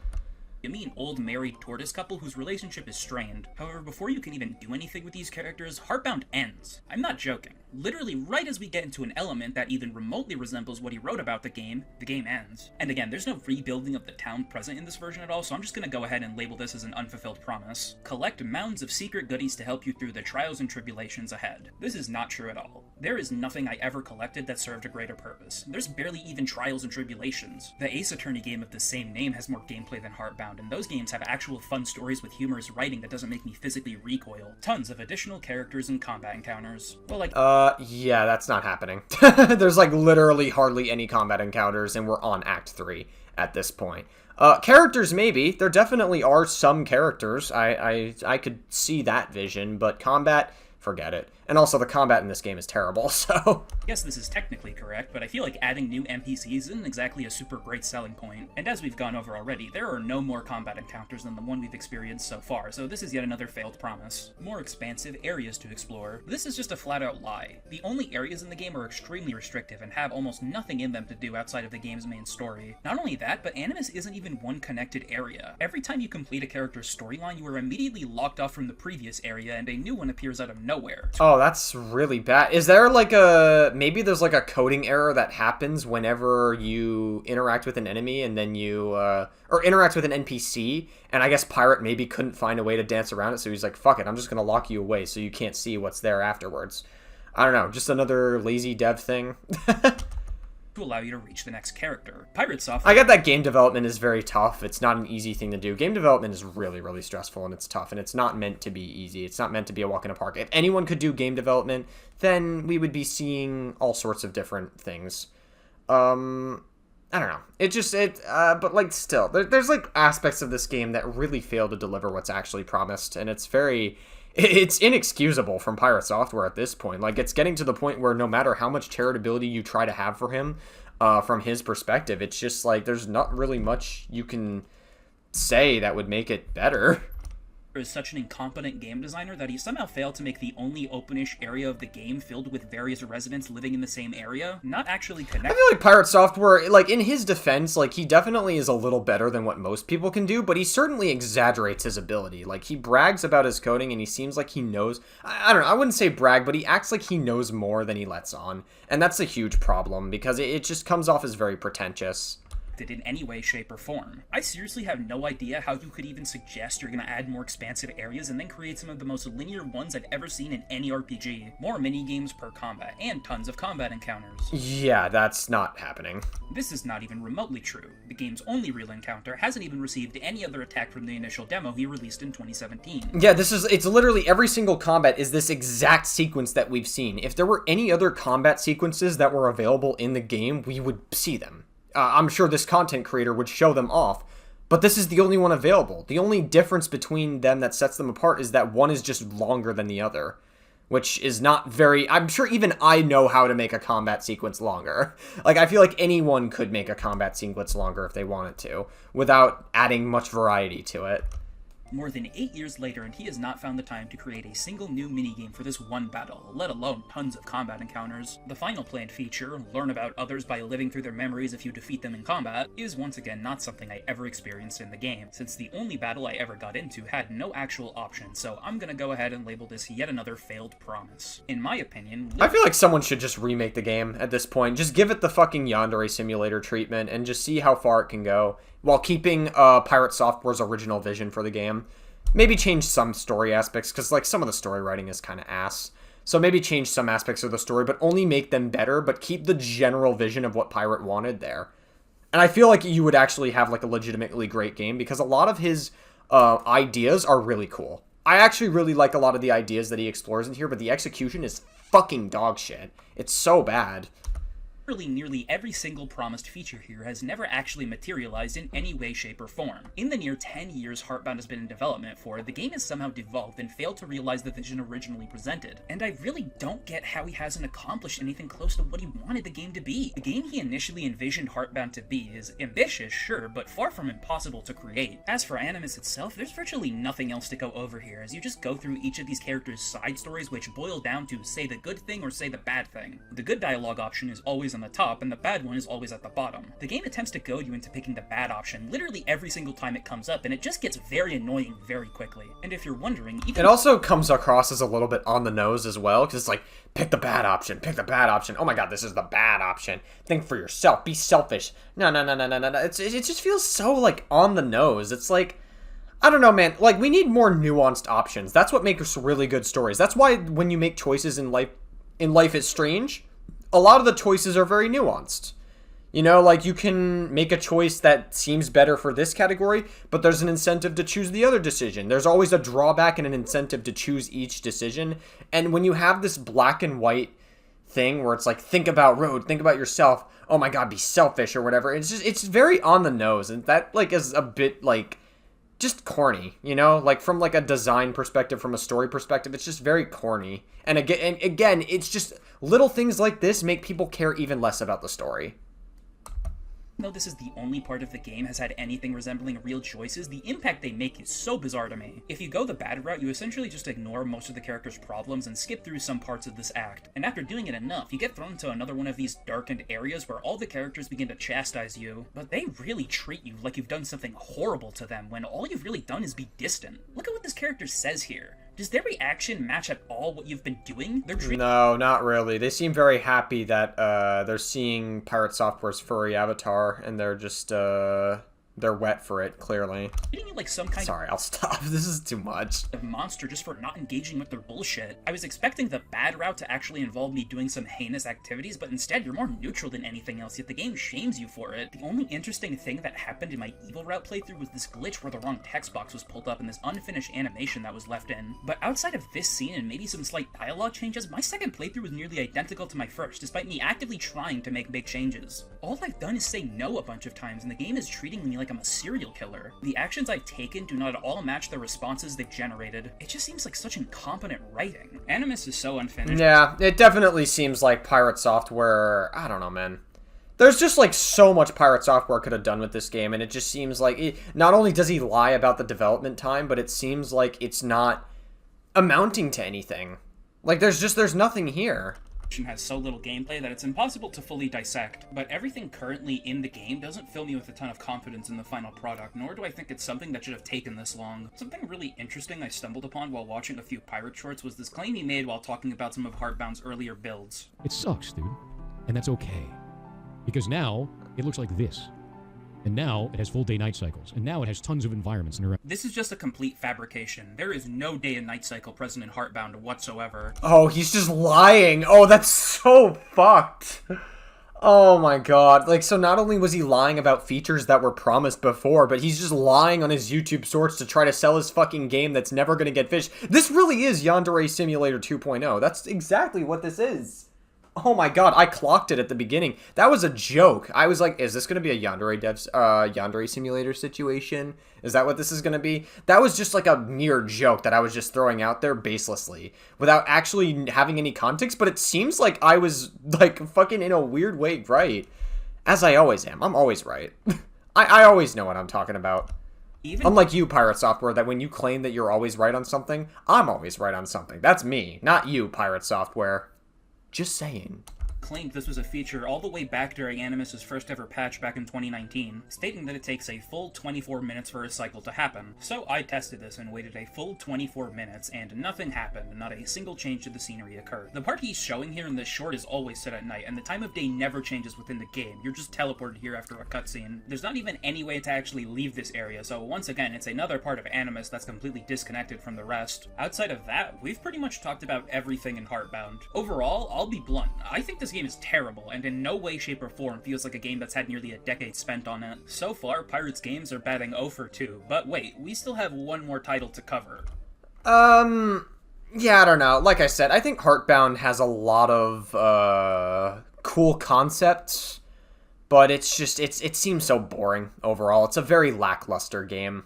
you meet an old married tortoise couple whose relationship is strained. However, before you can even do anything with these characters, Heartbound ends. I'm not joking. Literally, right as we get into an element that even remotely resembles what he wrote about the game ends. And again, there's no rebuilding of the town present in this version at all, so I'm just gonna go ahead and label this as an unfulfilled promise. Collect mounds of secret goodies to help you through the trials and tribulations ahead. This is not true at all. There is nothing I ever collected that served a greater purpose. There's barely even trials and tribulations. The Ace Attorney game of the same name has more gameplay than Heartbound, and those games have actual fun stories with humorous writing that doesn't make me physically recoil. Tons of additional characters and combat encounters. Well, like, yeah, that's not happening. There's like literally hardly any combat encounters, and we're on Act 3 at this point. Characters, maybe. There definitely are some characters. I could see that vision, but combat, forget it. And also, the combat in this game is terrible, so... I guess this is technically correct, but I feel like adding new NPCs isn't exactly a super great selling point. And as we've gone over already, there are no more combat encounters than the one we've experienced so far, so this is yet another failed promise. More expansive areas to explore. This is just a flat-out lie. The only areas in the game are extremely restrictive and have almost nothing in them to do outside of the game's main story. Not only that, but Animus isn't even one connected area. Every time you complete a character's storyline, you are immediately locked off from the previous area, and a new one appears out of nowhere. Oh, that's really bad. Is there like maybe there's like a coding error that happens whenever you interact with an enemy and then you, or interact with an NPC, and I guess Pirate maybe couldn't find a way to dance around it, so he's like, fuck it, I'm just gonna lock you away so you can't see what's there afterwards. I don't know, just another lazy dev thing. To allow you to reach the next character. Pirate Software. I get that game development is very tough. It's not an easy thing to do. Game development is really, really stressful, and it's tough, and it's not meant to be easy. It's not meant to be a walk in the park. If anyone could do game development, then we would be seeing all sorts of different things. I don't know. But like still, there's like aspects of this game that really fail to deliver what's actually promised, and it's inexcusable from Pirate Software at this point. Like, it's getting to the point where no matter how much charitability you try to have for him, from his perspective, it's just like there's not really much you can say that would make it better. Is such an incompetent game designer that he somehow failed to make the only openish area of the game filled with various residents living in the same area not actually connect. I feel like Pirate Software, like, in his defense, like, he definitely is a little better than what most people can do, but he certainly exaggerates his ability. Like, he brags about his coding, and he seems like he knows... I don't know, I wouldn't say brag, but he acts like he knows more than he lets on. And that's a huge problem, because it just comes off as very pretentious. In any way, shape, or form. I seriously have no idea how you could even suggest you're gonna add more expansive areas and then create some of the most linear ones I've ever seen in any RPG. More mini-games per combat, and tons of combat encounters. Yeah, that's not happening. This is not even remotely true. The game's only real encounter hasn't even received any other attack from the initial demo he released in 2017. Yeah, it's literally every single combat is this exact sequence that we've seen. If there were any other combat sequences that were available in the game, we would see them. I'm sure this content creator would show them off, but this is the only one available. The only difference between them that sets them apart is that one is just longer than the other, which is not very... I'm sure even I know how to make a combat sequence longer. Like, I feel like anyone could make a combat sequence longer if they wanted to, without adding much variety to it. More than 8 years later, and he has not found the time to create a single new minigame for this one battle, let alone tons of combat encounters. The final planned feature, learn about others by living through their memories if you defeat them in combat, is once again not something I ever experienced in the game, since the only battle I ever got into had no actual option, so I'm gonna go ahead and label this yet another failed promise. In my opinion... I feel like someone should just remake the game at this point. Just give it the fucking Yandere Simulator treatment and just see how far it can go, while keeping Pirate Software's original vision for the game. Maybe change some story aspects, because like some of the story writing is kind of ass. So maybe change some aspects of the story, but only make them better, but keep the general vision of what Pirate wanted there. And I feel like you would actually have like a legitimately great game, because a lot of his ideas are really cool. I actually really like a lot of the ideas that he explores in here, but the execution is fucking dog shit. It's so bad. Nearly every single promised feature here has never actually materialized in any way, shape, or form. In the near 10 years Heartbound has been in development for, the game has somehow devolved and failed to realize the vision originally presented. And I really don't get how he hasn't accomplished anything close to what he wanted the game to be. The game he initially envisioned Heartbound to be is ambitious, sure, but far from impossible to create. As for Animus itself, there's virtually nothing else to go over here, as you just go through each of these characters' side stories, which boil down to say the good thing or say the bad thing. The good dialogue option is always on the top, and the bad one is always at the bottom. The game attempts to goad you into picking the bad option literally every single time it comes up, and it just gets very annoying very quickly. And if you're wondering, even... It also comes across as a little bit on the nose as well, because it's like, pick the bad option, pick the bad option. Oh my god, this is the bad option. Think for yourself, be selfish. No. It just feels so, like, on the nose. It's like... I don't know, man. Like, we need more nuanced options. That's what makes really good stories. That's why when you make choices in Life is Strange, a lot of the choices are very nuanced. You know, like, you can make a choice that seems better for this category, but there's an incentive to choose the other decision. There's always a drawback and an incentive to choose each decision. And when you have this black and white thing where it's like, think about road, think about yourself, oh my god, be selfish or whatever, it's very on the nose. And that, like, is a bit, like, just corny, you know? Like, from, like, a design perspective, from a story perspective, it's just very corny. And again, it's just little things like this make people care even less about the story. Though this is the only part of the game has had anything resembling real choices, the impact they make is so bizarre to me. If you go the bad route, you essentially just ignore most of the character's problems and skip through some parts of this act. And after doing it enough, you get thrown into another one of these darkened areas where all the characters begin to chastise you, but they really treat you like you've done something horrible to them when all you've really done is be distant. Look at what this character says here. Does their reaction match at all what you've been doing? No, not really. They seem very happy that they're seeing Pirate Software's furry avatar, and they're just They're wet for it, clearly. Treating it like some kind Sorry, I'll stop. This is too much. of monster just for not engaging with their bullshit. I was expecting the bad route to actually involve me doing some heinous activities, but instead you're more neutral than anything else, yet the game shames you for it. The only interesting thing that happened in my evil route playthrough was this glitch where the wrong text box was pulled up and this unfinished animation that was left in. But outside of this scene and maybe some slight dialogue changes, my second playthrough was nearly identical to my first, despite me actively trying to make big changes. All I've done is say no a bunch of times, and the game is treating me like I'm a serial killer. The actions I've taken do not at all match the responses they've generated. It just seems like such incompetent writing. Animus is so unfinished. Yeah, it definitely seems like Pirate Software, I don't know, man. There's just like so much Pirate Software could have done with this game, and it just seems like not only does he lie about the development time, but it seems like it's not amounting to anything. Like there's nothing here. Has so little gameplay that it's impossible to fully dissect, but everything currently in the game doesn't fill me with a ton of confidence in the final product, nor do I think it's something that should have taken this long. Something really interesting I stumbled upon while watching a few pirate shorts was this claim he made while talking about some of Heartbound's earlier builds. It sucks, dude. And that's okay. Because now, it looks like this. And now, it has full day-night cycles. And now it has tons of environments in a... This is just a complete fabrication. There is no day and night cycle present in Heartbound whatsoever. Oh, he's just lying. Oh, that's so fucked. Oh my god. Like, so not only was he lying about features that were promised before, but he's just lying on his YouTube shorts to try to sell his fucking game that's never gonna get finished. This really is Yandere Simulator 2.0. That's exactly what this is. Oh my god, I clocked it at the beginning. That was a joke. I was like, is this going to be a Yandere Simulator situation? Is that what this is going to be? That was just like a mere joke that I was just throwing out there baselessly without actually having any context, but it seems like I was like fucking in a weird way right. As I always am. I'm always right. I always know what I'm talking about. Unlike you, Pirate Software, that when you claim that you're always right on something, I'm always right on something. That's me, not you, Pirate Software. Just saying. Claimed this was a feature all the way back during Animus's first ever patch back in 2019, stating that it takes a full 24 minutes for a cycle to happen. So I tested this and waited a full 24 minutes, and nothing happened, not a single change to the scenery occurred. The part he's showing here in this short is always set at night, and the time of day never changes within the game. You're just teleported here after a cutscene. There's not even any way to actually leave this area, so once again, it's another part of Animus that's completely disconnected from the rest. Outside of that, we've pretty much talked about everything in Heartbound. Overall, I'll be blunt, I think this game is terrible, and in no way, shape, or form feels like a game that's had nearly a decade spent on it. So far, Pirates games are batting 0 for 2, but wait, we still have one more title to cover. Yeah, I don't know. Like I said, I think Heartbound has a lot of, cool concepts, but it's just, it seems so boring overall. It's a very lackluster game.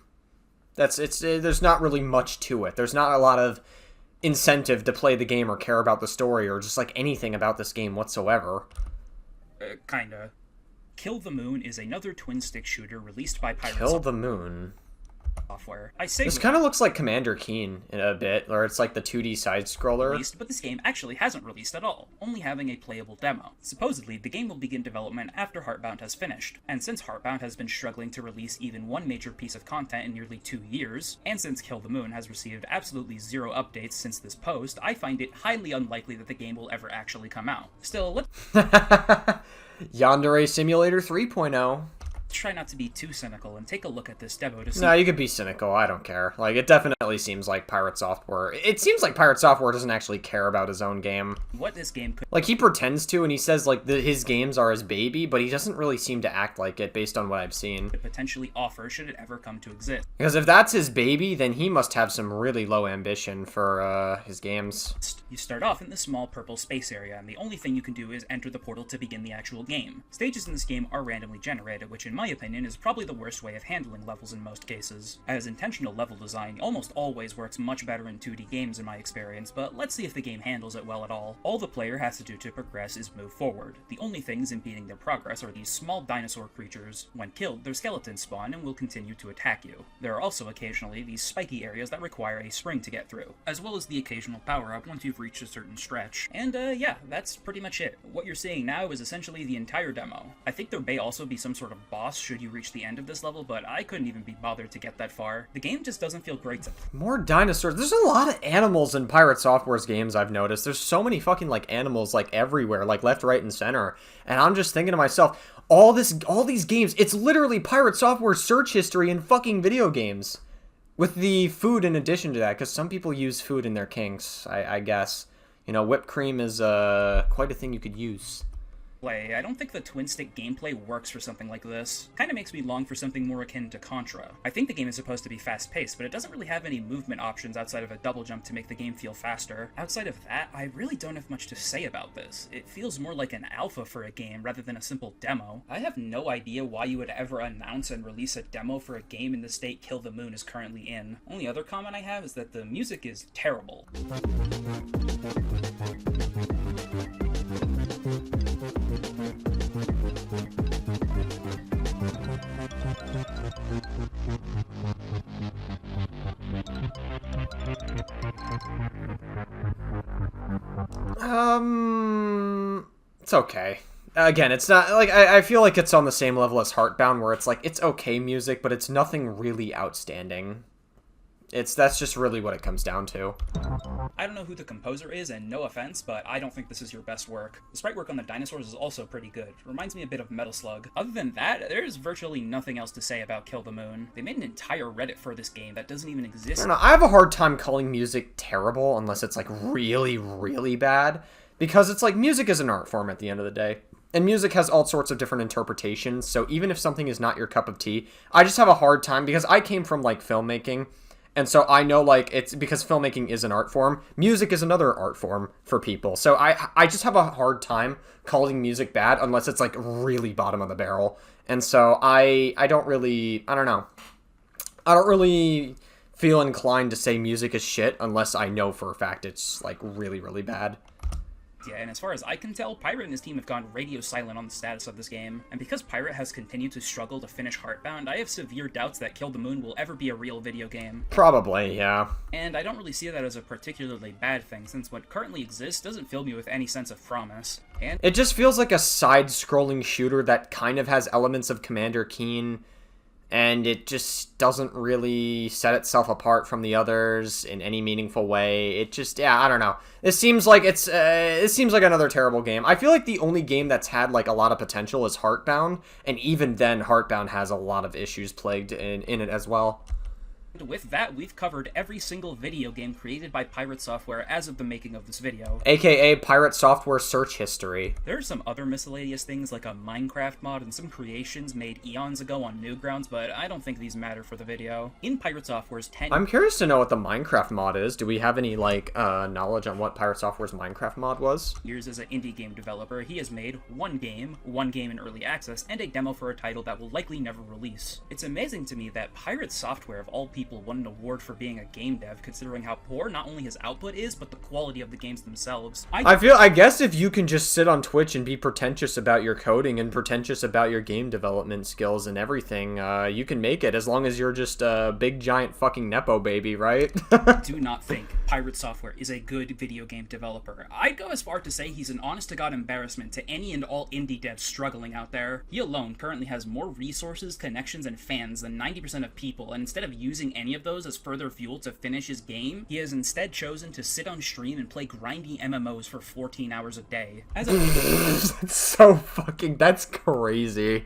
There's not really much to it. There's not a lot of incentive to play the game or care about the story or just like anything about this game whatsoever. Kinda. Kill the Moon is another twin-stick shooter released by Pirate Kill the Moon. Software. I say this kind of looks like Commander Keen in a bit, or it's like the 2D side-scroller. Released, but this game actually hasn't released at all, only having a playable demo. Supposedly, the game will begin development after Heartbound has finished, and since Heartbound has been struggling to release even one major piece of content in nearly 2 years, and since Kill the Moon has received absolutely zero updates since this post, I find it highly unlikely that the game will ever actually come out. Still, let's Yandere Simulator 3.0. try not to be too cynical and take a look at this demo to see. No, you could be cynical. I don't care. Like, it definitely seems like Pirate Software. It seems like Pirate Software doesn't actually care about his own game. What this game could like, he pretends to, and he says, like, his games are his baby, but he doesn't really seem to act like it based on what I've seen. potentially offer should it ever come to exist. Because if that's his baby, then he must have some really low ambition for, his games. You start off in the small purple space area, and the only thing you can do is enter the portal to begin the actual game. Stages in this game are randomly generated, which in my opinion is probably the worst way of handling levels in most cases, as intentional level design almost always works much better in 2D games in my experience, but let's see if the game handles it well at all. All the player has to do to progress is move forward. The only things impeding their progress are these small dinosaur creatures. When killed, their skeletons spawn and will continue to attack you. There are also occasionally these spiky areas that require a spring to get through, as well as the occasional power-up once you've reached a certain stretch. And yeah, that's pretty much it. What you're seeing now is essentially the entire demo. I think there may also be some sort of boss should you reach the end of this level, but I couldn't even be bothered to get that far. The game just doesn't feel great to play. More dinosaurs. There's a lot of animals in Pirate Software's games, I've noticed. There's so many fucking, like, animals, like, everywhere, like, left, right, and center. And I'm just thinking to myself, all these games. It's literally Pirate Software search history in fucking video games. With the food in addition to that, because some people use food in their kinks, I guess. You know, whipped cream is quite a thing you could use. I don't think the twin-stick gameplay works for something like this. Kinda makes me long for something more akin to Contra. I think the game is supposed to be fast-paced, but it doesn't really have any movement options outside of a double jump to make the game feel faster. Outside of that, I really don't have much to say about this. It feels more like an alpha for a game rather than a simple demo. I have no idea why you would ever announce and release a demo for a game in the state Kill the Moon is currently in. Only other comment I have is that the music is terrible. It's okay. Again, it's not, like, I feel like it's on the same level as Heartbound, where it's like, it's okay music, but it's nothing really outstanding. That's just really what it comes down to. I don't know who the composer is, and no offense, but I don't think this is your best work. The sprite work on the dinosaurs is also pretty good. Reminds me a bit of Metal Slug. Other than that, there's virtually nothing else to say about Kill the Moon. They made an entire Reddit for this game that doesn't even exist. I don't know, I have a hard time calling music terrible unless it's, like, really, really bad. Because it's like, music is an art form at the end of the day. And music has all sorts of different interpretations, so even if something is not your cup of tea, I just have a hard time, because I came from, like, filmmaking. And so I know, like, it's because filmmaking is an art form. Music is another art form for people. So I just have a hard time calling music bad unless it's, like, really bottom of the barrel. And so I don't really, I don't know. I don't really feel inclined to say music is shit unless I know for a fact it's, like, really, really bad. Yeah, and as far as I can tell, Pirate and his team have gone radio silent on the status of this game, and because Pirate has continued to struggle to finish Heartbound, I have severe doubts that Kill the Moon will ever be a real video game. Probably, yeah. And I don't really see that as a particularly bad thing, since what currently exists doesn't fill me with any sense of promise. And it just feels like a side-scrolling shooter that kind of has elements of Commander Keen, and it just doesn't really set itself apart from the others in any meaningful way. It just, yeah, I don't know. It seems like it seems like another terrible game. I feel like the only game that's had, like, a lot of potential is Heartbound, and even then, Heartbound has a lot of issues plagued in it as well. with that, we've covered every single video game created by Pirate Software as of the making of this video. AKA Pirate Software search history. There are some other miscellaneous things like a Minecraft mod and some creations made eons ago on Newgrounds, but I don't think these matter for the video. In Pirate Software's 10... I'm curious to know what the Minecraft mod is. Do we have any, like, knowledge on what Pirate Software's Minecraft mod was? years as an indie game developer, he has made one game in early access, and a demo for a title that will likely never release. It's amazing to me that Pirate Software, of all people, won an award for being a game dev, considering how poor not only his output is, but the quality of the games themselves. I guess if you can just sit on Twitch and be pretentious about your coding and pretentious about your game development skills and everything, you can make it, as long as you're just a big giant fucking Nepo baby, right? Do not think Pirate Software is a good video game developer. I'd go as far to say he's an honest-to-God embarrassment to any and all indie devs struggling out there. He alone currently has more resources, connections, and fans than 90% of people, and instead of using any of those as further fuel to finish his game, he has instead chosen to sit on stream and play grindy MMOs for 14 hours a day. That's so fucking... that's crazy.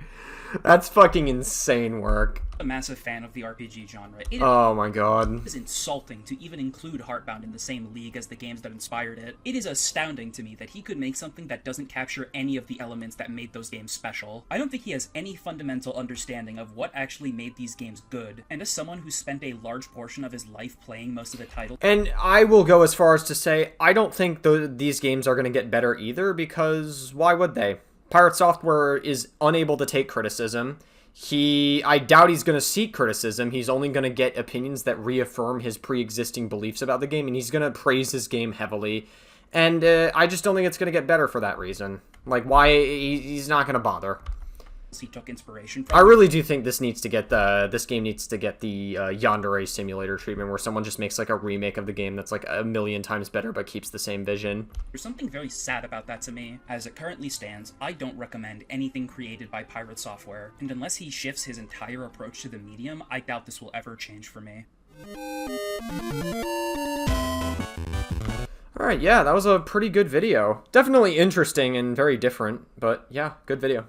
That's fucking insane work. A massive fan of the RPG genre. Oh my god. It is insulting to even include Heartbound in the same league as the games that inspired it. It is astounding to me that he could make something that doesn't capture any of the elements that made those games special. I don't think he has any fundamental understanding of what actually made these games good, and as someone who spent a large portion of his life playing most of the titles... And I will go as far as to say, I don't think these games are going to get better either, because why would they? Pirate Software is unable to take criticism. I doubt he's going to seek criticism. He's only going to get opinions that reaffirm his pre-existing beliefs about the game, and he's going to praise his game heavily. And I just don't think it's going to get better for that reason. Like, why? He's not going to bother. He took inspiration from. I really do think this game needs to get the Yandere simulator treatment, where someone just makes like a remake of the game that's like a million times better but keeps the same vision. There's something very sad about that to me. As it currently stands, I don't recommend anything created by Pirate Software, and unless he shifts his entire approach to the medium, I doubt this will ever change for me. Alright, yeah, that was a pretty good video. Definitely interesting and very different, but yeah, good video.